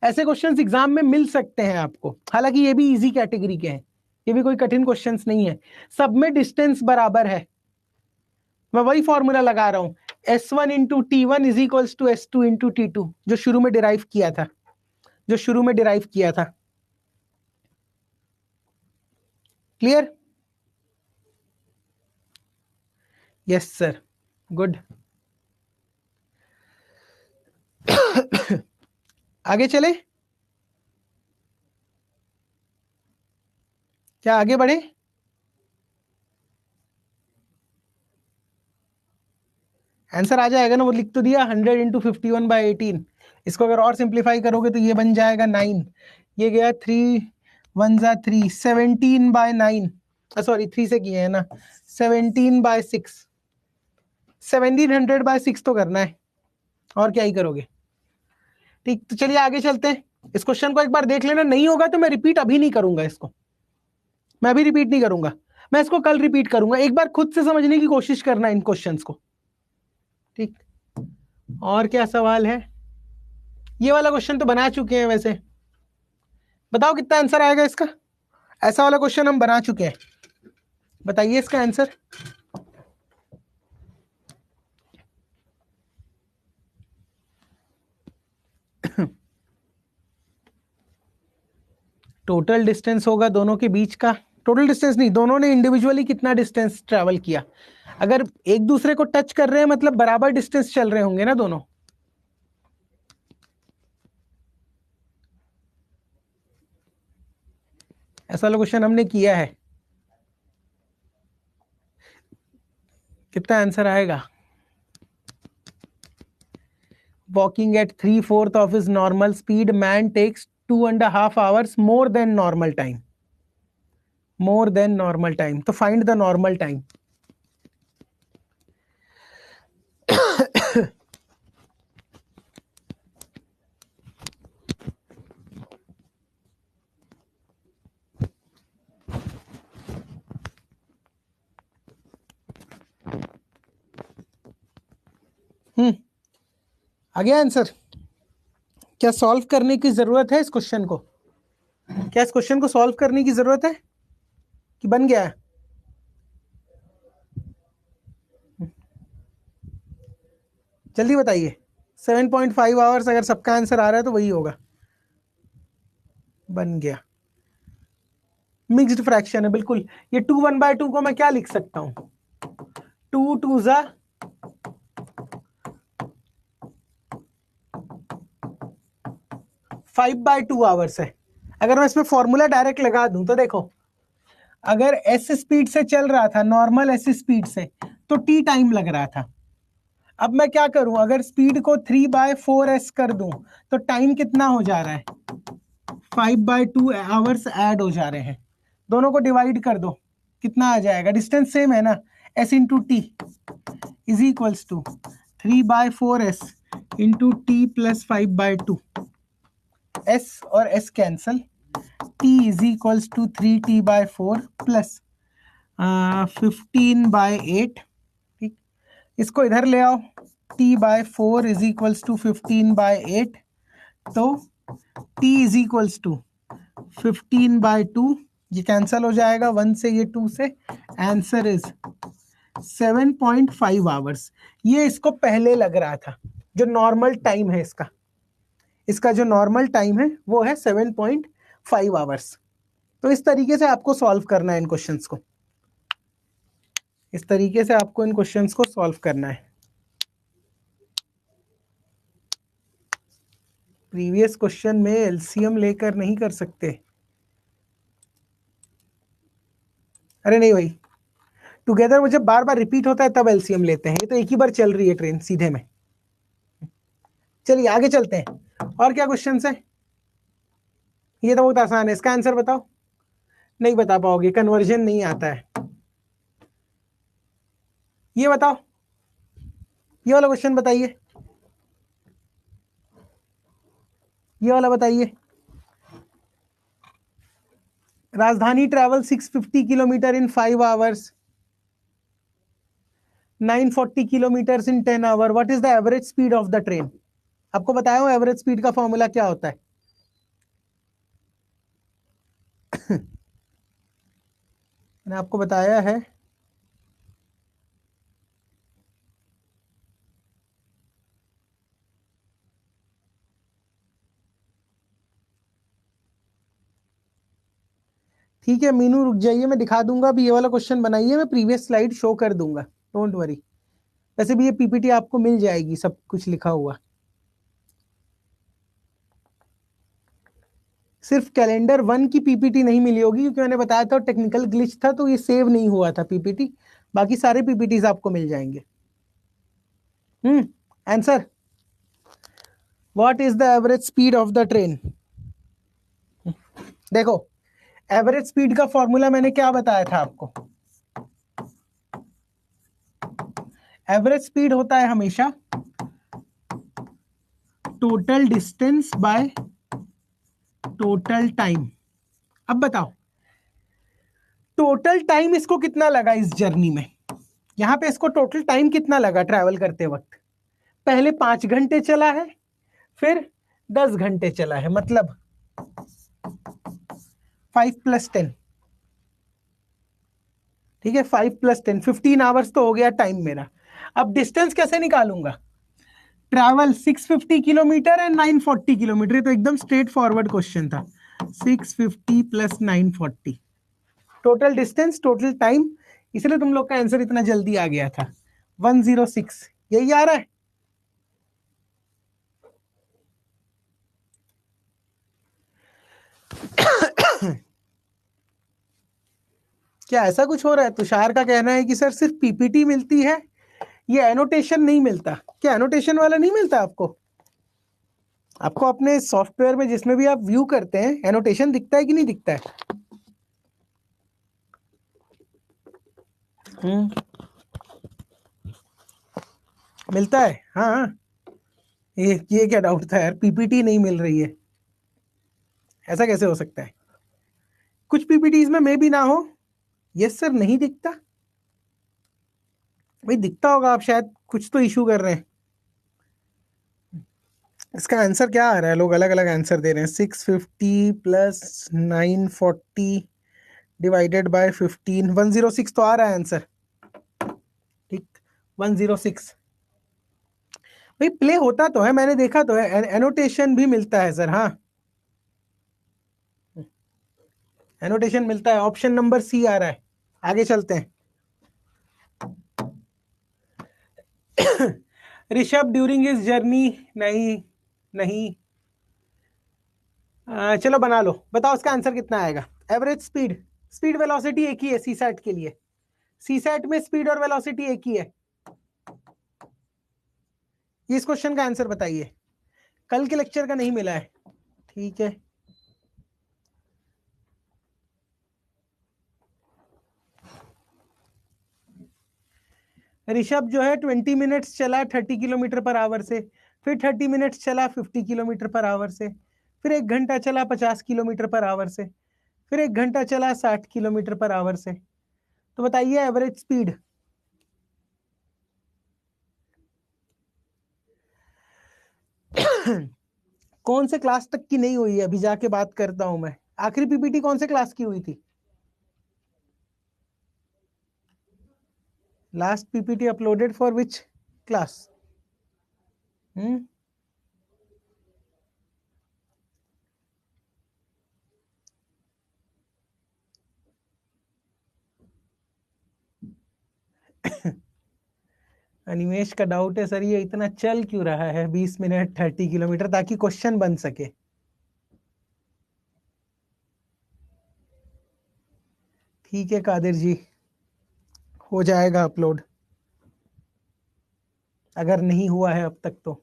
ऐसे क्वेश्चंस एग्जाम में मिल सकते हैं आपको, हालांकि ये भी इजी कैटेगरी के हैं, ये भी कोई कठिन क्वेश्चंस नहीं है। सब में डिस्टेंस बराबर है, मैं वही फॉर्मूला लगा रहा हूं, S1 into T1 is equals to S2 into T2, जो शुरू में डिराइव किया था, जो शुरू में डिराइव किया था। क्लियर? Yes sir, good. आगे चले, क्या आगे बढ़े? आंसर आ जाएगा ना, वो लिख तो दिया 100 इंटू 51/18। इसको अगर और सिंप्लीफाई करोगे तो ये बन जाएगा 9, ये गया 3 1 जा 3, 17/9, सॉरी 3 से किए है ना, 17/6, 1700/6 तो करना है, और क्या ही करोगे। ठीक, तो चलिए आगे चलते हैं। इस क्वेश्चन को एक बार देख लेना, नहीं होगा तो मैं रिपीट अभी नहीं करूंगा इसको, मैं अभी रिपीट नहीं करूंगा, मैं इसको कल रिपीट करूंगा। एक बार खुद से समझने की कोशिश करना इन क्वेश्चंस को। ठीक, और क्या सवाल है? ये वाला क्वेश्चन तो बना चुके हैं वैसे, बताओ कितना आंसर आएगा इसका? ऐसा वाला क्वेश्चन हम बना चुके हैं, बताइए इसका आंसर। टोटल डिस्टेंस होगा दोनों के बीच का, टोटल डिस्टेंस नहीं, दोनों ने इंडिविजुअली कितना डिस्टेंस ट्रेवल किया। अगर एक दूसरे को टच कर रहे हैं मतलब बराबर डिस्टेंस चल रहे होंगे ना दोनों। ऐसा वाला क्वेश्चन हमने किया है, कितना आंसर आएगा? Walking at 3/4 of his normal speed, man takes 2.5 hours more than normal time. More than normal time. तो find the normal time. आ गया आंसर? क्या सॉल्व करने की जरूरत है इस क्वेश्चन को? क्या इस क्वेश्चन को सॉल्व करने की जरूरत है कि बन गया है? जल्दी बताइए। 7.5 आवर्स, अगर सबका आंसर आ रहा है तो वही होगा। बन गया, मिक्स्ड फ्रैक्शन है बिल्कुल। ये 2 1/2 को मैं क्या लिख सकता हूं? 2 टू ज़ा 5/2 आवर्स है। अगर मैं इसमें फॉर्मूला डायरेक्ट लगा दूं तो देखो, अगर एस स्पीड से चल रहा था, नॉर्मल एस स्पीड से, तो टी टाइम लग रहा था। अब मैं क्या करूं, अगर स्पीड को 3/4s कर दूं तो टाइम कितना हो जा रहा है, 5/2 आवर्स ऐड हो जा रहे हैं। दोनों को डिवाइड कर दो, कितना आ जाएगा, डिस्टेंस सेम है ना, s into t is equals to 3/4s into t plus 5/2। s और s cancel, t is equals to 3t/4 plus 15/8। ठीक, इसको इधर ले आओ, t/4 इज इक्वल्स टू 15/8, तो t इज इक्वल्स टू 15/2, ये कैंसल हो जाएगा 1 से, ये 2 से, आंसर इज 7.5 आवर्स। ये इसको पहले लग रहा था, जो नॉर्मल टाइम है इसका, इसका जो नॉर्मल टाइम है वो है 7.5 आवर्स। तो इस तरीके से आपको सॉल्व करना है इन क्वेश्चंस को, इस तरीके से आपको इन क्वेश्चंस को सॉल्व करना है। प्रीवियस क्वेश्चन में एलसीएम लेकर नहीं कर सकते। अरे नहीं भाई, टुगेदर मुझे बार बार रिपीट होता है तब एलसीएम लेते हैं, ये तो एक ही बार चल रही है ट्रेन सीधे में। चलिए आगे चलते हैं, और क्या क्वेश्चन है। ये तो बहुत आसान है, इसका आंसर बताओ। नहीं बता पाओगे, कन्वर्जन नहीं आता है। ये बताओ, ये वाला क्वेश्चन बताइए, ये वाला बताइए। Rajdhani travel 650 kilometre in 5 hours, 940 kilometre in 10 hour, what is the average speed of the train. आपको बताया हूं एवरेज स्पीड का फॉर्मूला क्या होता है। मैंने आपको बताया है, ठीक है। मीनू रुक जाइए, मैं दिखा दूंगा। अभी ये वाला क्वेश्चन बनाइए, मैं प्रीवियस स्लाइड शो कर दूंगा, डोंट वरी। वैसे भी ये पीपीटी आपको मिल जाएगी, सब कुछ लिखा हुआ। सिर्फ कैलेंडर 1 की पीपीटी नहीं मिली होगी, क्योंकि मैंने बताया था टेक्निकल ग्लिच था तो ये सेव नहीं हुआ था पीपीटी। बाकी सारे पीपीटीज आपको मिल जाएंगे। Answer, what is the average speed of the train. देखो, एवरेज स्पीड का फॉर्मूला मैंने क्या बताया था आपको। एवरेज स्पीड होता है हमेशा total distance by total time. अब बताओ, टोटल टाइम इसको कितना लगा इस जर्नी में, यहां पे इसको टोटल टाइम कितना लगा ट्रैवल करते वक्त। पहले 5 घंटे चला है, फिर 10 घंटे चला है, मतलब 5 + 10। ठीक है, 5 + 10, 15 आवर्स तो हो गया टाइम मेरा। अब डिस्टेंस कैसे निकालूंगा, ट्रैवल 650 किलोमीटर एंड 940 किलोमीटर, तो एकदम स्ट्रेट फॉरवर्ड क्वेश्चन था। 650 + 940, टोटल डिस्टेंस टोटल टाइम, इसलिए तुम लोग का आंसर इतना जल्दी आ गया था। 106 यही आ रहा है। क्या ऐसा कुछ हो रहा है। तुषार का कहना है कि सर सिर्फ पीपीटी मिलती है, ये एनोटेशन नहीं मिलता। क्या एनोटेशन वाला नहीं मिलता आपको। आपको अपने सॉफ्टवेयर में जिसमें भी आप व्यू करते हैं, एनोटेशन दिखता है कि नहीं दिखता है। मिलता है, हाँ। ये क्या डाउट था यार, पीपीटी नहीं मिल रही है, ऐसा कैसे हो सकता है। कुछ पीपीटीज में मे भी ना हो। यस सर, नहीं दिखता भाई, दिखता होगा, आप शायद कुछ तो इशू कर रहे हैं। इसका आंसर क्या आ रहा है, लोग अलग अलग आंसर दे रहे हैं। 650 + 940 डिवाइडेड बाय 15, 106 तो आ रहा है आंसर। ठीक, 106 भाई, प्ले होता तो है, मैंने देखा तो है, एनोटेशन भी मिलता है सर। हाँ, एनोटेशन मिलता है, ऑप्शन नंबर सी आ रहा है। आगे चलते हैं। ऋषभ ड्यूरिंग इज जर्नी, नहीं नहीं। चलो बना लो, बताओ इसका आंसर कितना आएगा। एवरेज स्पीड, स्पीड वेलोसिटी एक ही है सी सैट के लिए, सी सैट में स्पीड और वेलोसिटी एक ही है। ये इस क्वेश्चन का आंसर बताइए, कल के लेक्चर का नहीं मिला है। ठीक है, ऋषभ जो है 20 मिनट्स चला 30 किलोमीटर पर आवर से, फिर 30 मिनट्स चला 50 किलोमीटर पर आवर से, फिर 1 घंटा चला 50 किलोमीटर पर आवर से, फिर 1 घंटा चला 60 किलोमीटर पर आवर से। तो बताइए एवरेज स्पीड। कौन से क्लास तक की नहीं हुई है, अभी जाके बात करता हूं मैं। आखिरी पीपीटी कौन से क्लास की हुई थी? Last PPT uploaded for which class? हम्म अनिमेश का डाउट है सर, ये इतना चल क्यों रहा है 20 मिनट 30 किलोमीटर, ताकि क्वेश्चन बन सके। ठीक है कादिर जी, हो जाएगा अपलोड, अगर नहीं हुआ है अब तक तो।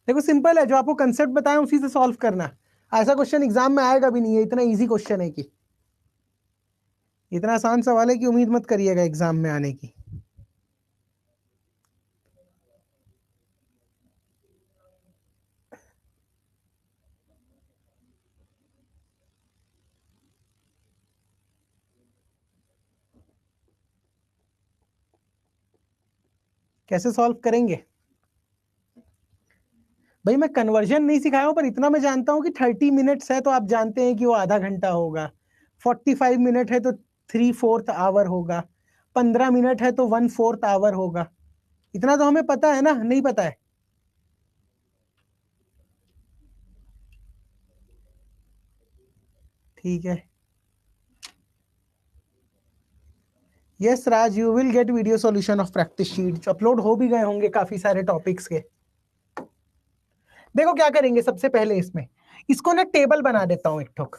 देखो सिंपल है, जो आपको कंसेप्ट बताया उसी से सॉल्व करना। ऐसा क्वेश्चन एग्जाम में आएगा भी नहीं है, इतना इजी क्वेश्चन है कि, इतना आसान सवाल है कि उम्मीद मत करिएगा एग्जाम में आने की। कैसे सॉल्व करेंगे भाई, मैं कन्वर्जन नहीं सिखाया हूं, पर इतना मैं जानता हूं कि 30 मिनट्स है तो आप जानते हैं कि वो आधा घंटा होगा, 45 मिनट है तो 3/4 आवर होगा, 15 मिनट है तो 1/4 आवर होगा। इतना तो हमें पता है ना, नहीं पता है? ठीक है, yes Raj, you will gate video solution of practice sheet, upload हो भी गए होंगे काफी सारे टॉपिक्स के। देखो क्या करेंगे सबसे पहले, इसमें इसको ना टेबल बना देता हूं एक ठोक।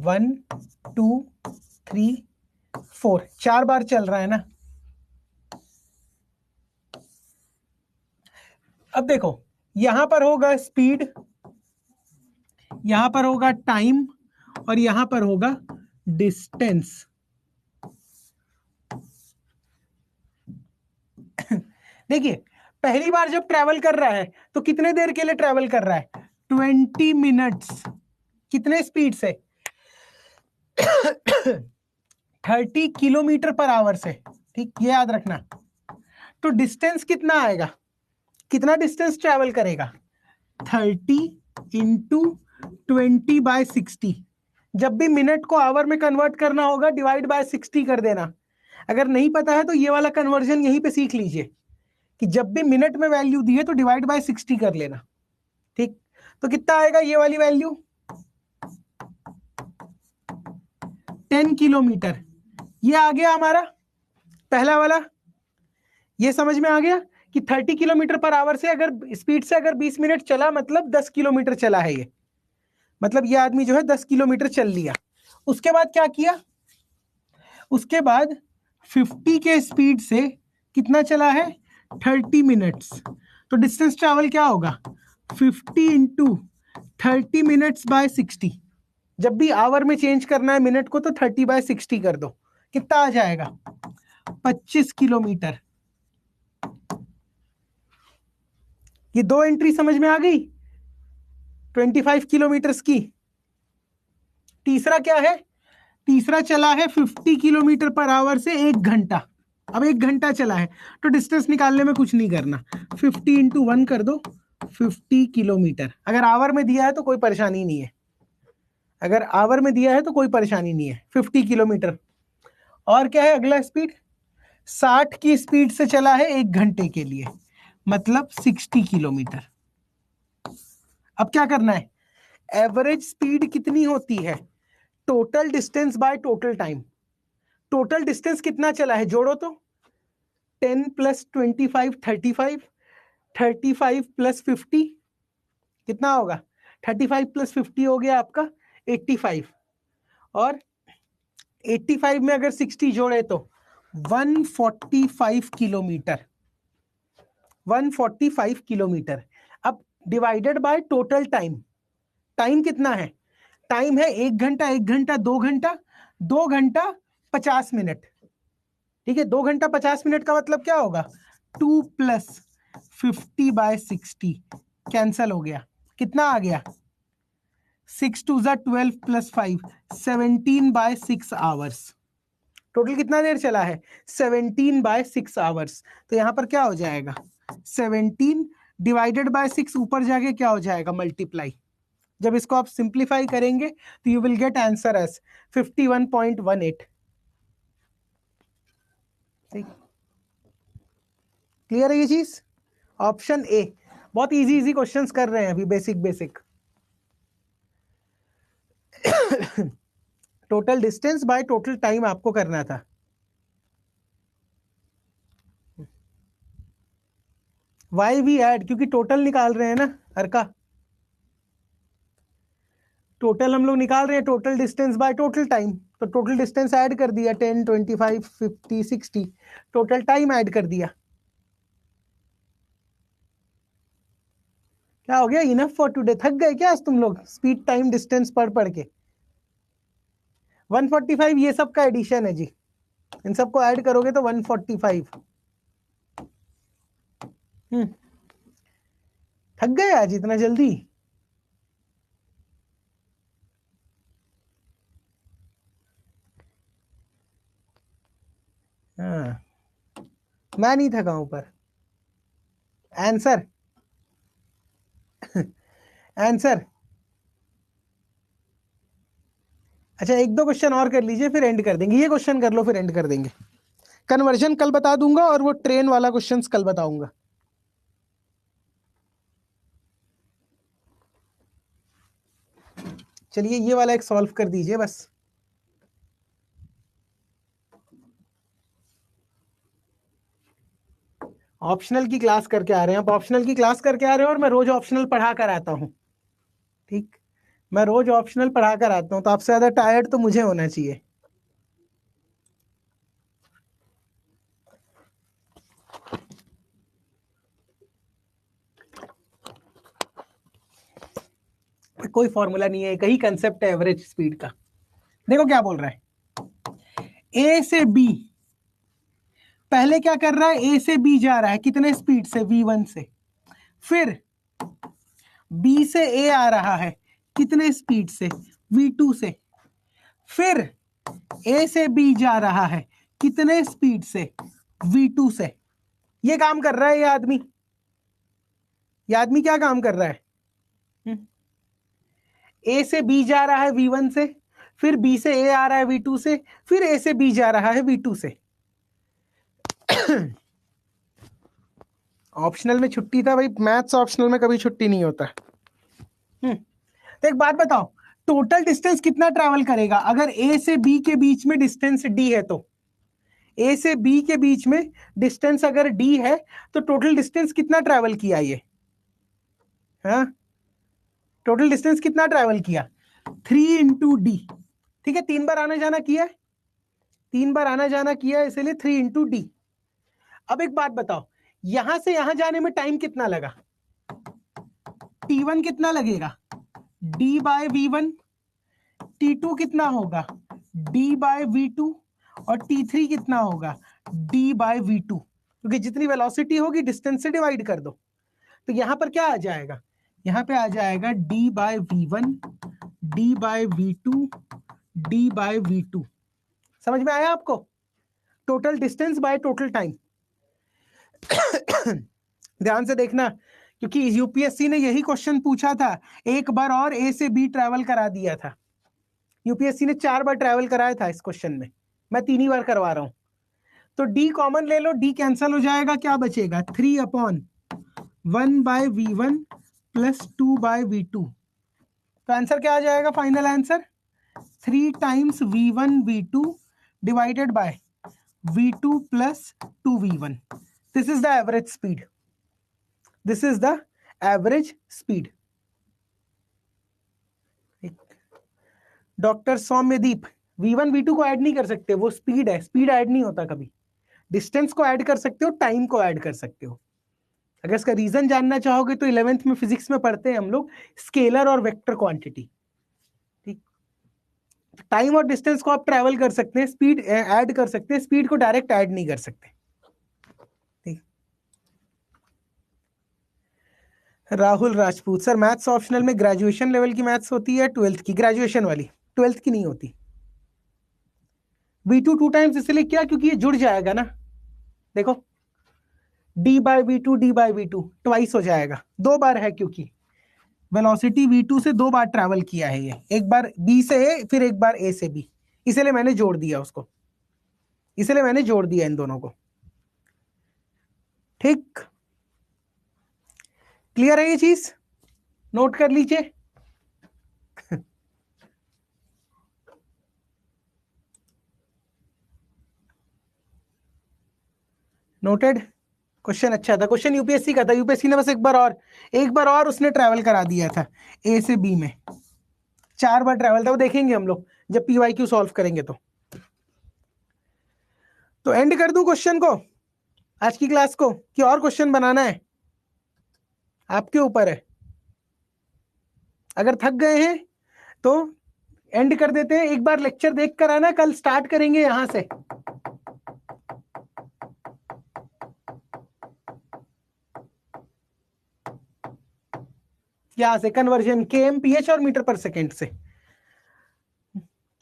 1 2 3 4, 4 बार चल रहा है ना। अब देखो, यहां पर होगा स्पीड, यहां पर होगा टाइम, और यहां पर होगा डिस्टेंस। देखिए, पहली बार जब ट्रैवल कर रहा है तो कितने देर के लिए ट्रैवल कर रहा है? 20 मिनट्स। कितने स्पीड से? 30 किलोमीटर पर आवर से। ठीक, ये याद रखना। तो डिस्टेंस कितना आएगा, कितना डिस्टेंस ट्रैवल करेगा? 30 इंटू 20/60। जब भी मिनट को आवर में कन्वर्ट करना होगा, डिवाइड बाय 60 कर देना। अगर नहीं पता है तो ये वाला कन्वर्जन यहीं पे सीख लीजिए, कि जब भी मिनट में वैल्यू दी है तो डिवाइड बाय 60 कर लेना। ठीक, तो कितना आएगा ये वाली वैल्यू? 10 किलोमीटर। ये आ गया हमारा पहला वाला। ये समझ में आ गया कि 30 किलोमीटर पर आवर से अगर स्पीड से अगर 20 मिनट चला, मतलब 10 किलोमीटर चला है ये, मतलब ये आदमी जो है 10 किलोमीटर चल लिया। उसके बाद क्या किया? उसके बाद 50 के स्पीड से कितना चला है? 30 मिनट्स। तो डिस्टेंस ट्रैवल क्या होगा? 50 इंटू 30 मिनट्स बाय 60। जब भी आवर में चेंज करना है मिनट को तो 30/60 कर दो। कितना आ जाएगा? 25 किलोमीटर। ये दो एंट्री समझ में आ गई 25 किलोमीटर की। तीसरा क्या है? तीसरा चला है 50 किलोमीटर पर आवर से 1 घंटा। अब 1 घंटा चला है तो डिस्टेंस निकालने में कुछ नहीं करना, 50 इंटू 1 कर दो, 50 किलोमीटर। अगर आवर में दिया है तो कोई परेशानी नहीं है, अगर आवर में दिया है तो कोई परेशानी नहीं है, 50 किलोमीटर। और क्या है अगला स्पीड? 60 की स्पीड से चला है 1 घंटे के लिए, मतलब 60 किलोमीटर। अब क्या करना है, एवरेज स्पीड कितनी होती है, total distance by total time. Total distance कितना चला है, जोड़ो तो, 10 प्लस 25 35, 35 प्लस 50 कितना होगा, 35 प्लस 50 हो गया आपका 85, और 85 में अगर 60 जोड़े तो 145 किलोमीटर, 145 किलोमीटर। अब divided by total time, time कितना है, टाइम है 1 घंटा, 1 घंटा 2 घंटा, 2 घंटा 50 मिनट। ठीक है, 2 घंटा 50 मिनट का मतलब क्या होगा, 2 प्लस 50/60 कैंसल हो गया, कितना आ गया, 6 2 ज़ा 12 प्लस 5 17/6 आवर्स। टोटल कितना देर चला है, 17/6 आवर्स। तो यहां पर क्या हो जाएगा, 17 डिवाइडेड बाय 6, ऊपर जाके क्या हो जाएगा, मल्टीप्लाई। जब इसको आप सिंप्लीफाई करेंगे तो you will get answer as 51.18। Clear है ये चीज, ऑप्शन ए। बहुत इजी इजी क्वेश्चंस कर रहे हैं अभी, basic basic. Total distance by total time आपको करना था। वाई भी ऐड, क्योंकि टोटल निकाल रहे हैं ना हर का, टोटल हम लोग निकाल रहे हैं, total distance by total time. तो टोटल डिस्टेंस ऐड कर दिया, 10 25 50 60, टोटल टाइम ऐड कर दिया। क्या हो गया, इनफ फॉर टुडे, थक गए क्या आज तुम लोग स्पीड टाइम डिस्टेंस पढ़ पढ़ के। 145 ये सब का एडिशन है जी, इन सबको ऐड करोगे तो 145। थक गए आज इतना जल्दी। हाँ, मैं नहीं थका हूं पर आंसर आंसर। अच्छा, एक दो क्वेश्चन और कर लीजिए फिर एंड कर देंगे, ये क्वेश्चन कर लो फिर एंड कर देंगे। कन्वर्जन कल बता दूंगा और वो ट्रेन वाला क्वेश्चंस कल बताऊंगा। चलिए ये वाला एक सॉल्व कर दीजिए बस। ऑप्शनल की क्लास करके आ रहे हैं, आप ऑप्शनल की क्लास करके आ रहे हो, और मैं रोज ऑप्शनल पढ़ा कर आता हूँ। ठीक, मैं रोज ऑप्शनल पढ़ा कर आता हूँ, तो आपसे ज्यादा टायर्ड तो मुझे होना चाहिए। कोई फॉर्मूला नहीं है, एक ही कंसेप्ट है एवरेज स्पीड का। देखो क्या बोल रहा है, ए से बी, पहले क्या कर रहा है, ए से बी जा रहा है कितने स्पीड से, v1 से। फिर बी से ए आ रहा है कितने स्पीड से, v2 से। फिर ए से बी जा रहा है कितने स्पीड से, v2 से। ये काम कर रहा है ये आदमी। ये आदमी क्या काम कर रहा है, ए से बी जा रहा है v1 से, फिर बी से ए आ रहा है v2 से, फिर ए से बी जा रहा है v2 से। ऑप्शनल में छुट्टी था भाई, मैथ्स ऑप्शनल में कभी छुट्टी नहीं होता। तो एक बात बताओ, टोटल डिस्टेंस कितना ट्रैवल करेगा, अगर ए से बी के बीच में डिस्टेंस डी है तो, ए से बी के बीच में डिस्टेंस अगर डी है तो टोटल डिस्टेंस कितना ट्रैवल किया ये, हाँ टोटल डिस्टेंस कितना ट्रैवल किया, 3 इंटू डी। ठीक है, 3 बार आना जाना किया है, 3 बार आना जाना किया है, इसलिए 3 इंटू डी। अब एक बात बताओ, यहां से यहां जाने में टाइम कितना लगा, T1 कितना लगेगा, D बाय V1, T2 कितना होगा, D बाय V2, और T3 कितना होगा, D बाय V2, क्योंकि जितनी वेलोसिटी होगी डिस्टेंस से डिवाइड कर दो। तो यहां पर क्या आ जाएगा, यहां पे आ जाएगा D by V1, D by V2, D by V2। समझ में आया आपको, total distance by total time. ध्यान से देखना, क्योंकि यूपीएससी ने यही क्वेश्चन पूछा था, एक बार और ए से बी ट्रैवल करा दिया था। यूपीएससी ने 4 बार ट्रैवल कराया था इस क्वेश्चन में, मैं 3 ही बार करवा रहा हूं। तो डी कॉमन ले लो, डी कैंसल हो जाएगा, क्या बचेगा, 3/1 बाय V1 प्लस 2/v2। तो आंसर क्या आ जाएगा? Final answer 3 times v1 v2 divided by v2 plus 2v1। This is the average speed. This is the average speed. Doctor Soumyadeep, v1 v2 को add नहीं कर सकते, वो स्पीड है, स्पीड ऐड नहीं होता कभी। डिस्टेंस को ऐड कर सकते हो, टाइम को ऐड कर सकते हो। अगर इसका रीजन जानना चाहोगे तो 11th में फिजिक्स में पढ़ते हैं हम लोग स्केलर और वेक्टर क्वांटिटी। ठीक, टाइम और डिस्टेंस को आप ट्रैवल कर सकते हैं, स्पीड ऐड कर सकते हैं, स्पीड को डायरेक्ट ऐड नहीं कर सकते। ठीक, Rahul Rajput, sir maths optional में ग्रेजुएशन लेवल की मैथ्स होती है, 12th की? ग्रेजुएशन वाली, 12th की नहीं होती। v2 2 टाइम्स इसलिए किया क्योंकि ये जुड़ जाएगा ना, देखो d/v2 d/v2 ट्वाइस हो जाएगा, 2 बार है, क्योंकि वेलोसिटी v2 से 2 बार ट्रैवल किया है ये, एक बार b से a फिर एक बार a से b, इसलिए मैंने जोड़ दिया उसको, इसलिए मैंने जोड़ दिया इन दोनों को। ठीक, क्लियर है ये चीज? नोट कर लीजिए। नोटेड। क्वेश्चन अच्छा था, क्वेश्चन यूपीएससी का था, यूपीएससी ने बस एक बार और उसने ट्रैवल करा दिया था ए से बी में, 4 बार ट्रैवल था, वो देखेंगे हम लोग जब पीवाईक्यू सॉल्व करेंगे। तो एंड कर दूं क्वेश्चन को, आज की क्लास को, कि और क्वेश्चन बनाना है? आपके ऊपर है। अगर थक गए हैं तो एंड कर देते हैं, एक बार लेक्चर देख कर आना, कल स्टार्ट करेंगे यहां से। यहां से कन्वर्जन केएमपीएच और मीटर पर सेकेंड से,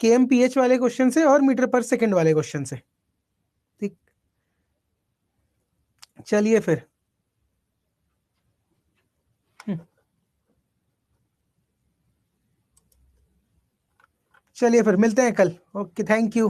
केएमपीएच वाले क्वेश्चन से और मीटर पर सेकेंड वाले क्वेश्चन से। ठीक, चलिए फिर। चलिए फिर मिलते हैं कल। Okay, thank you.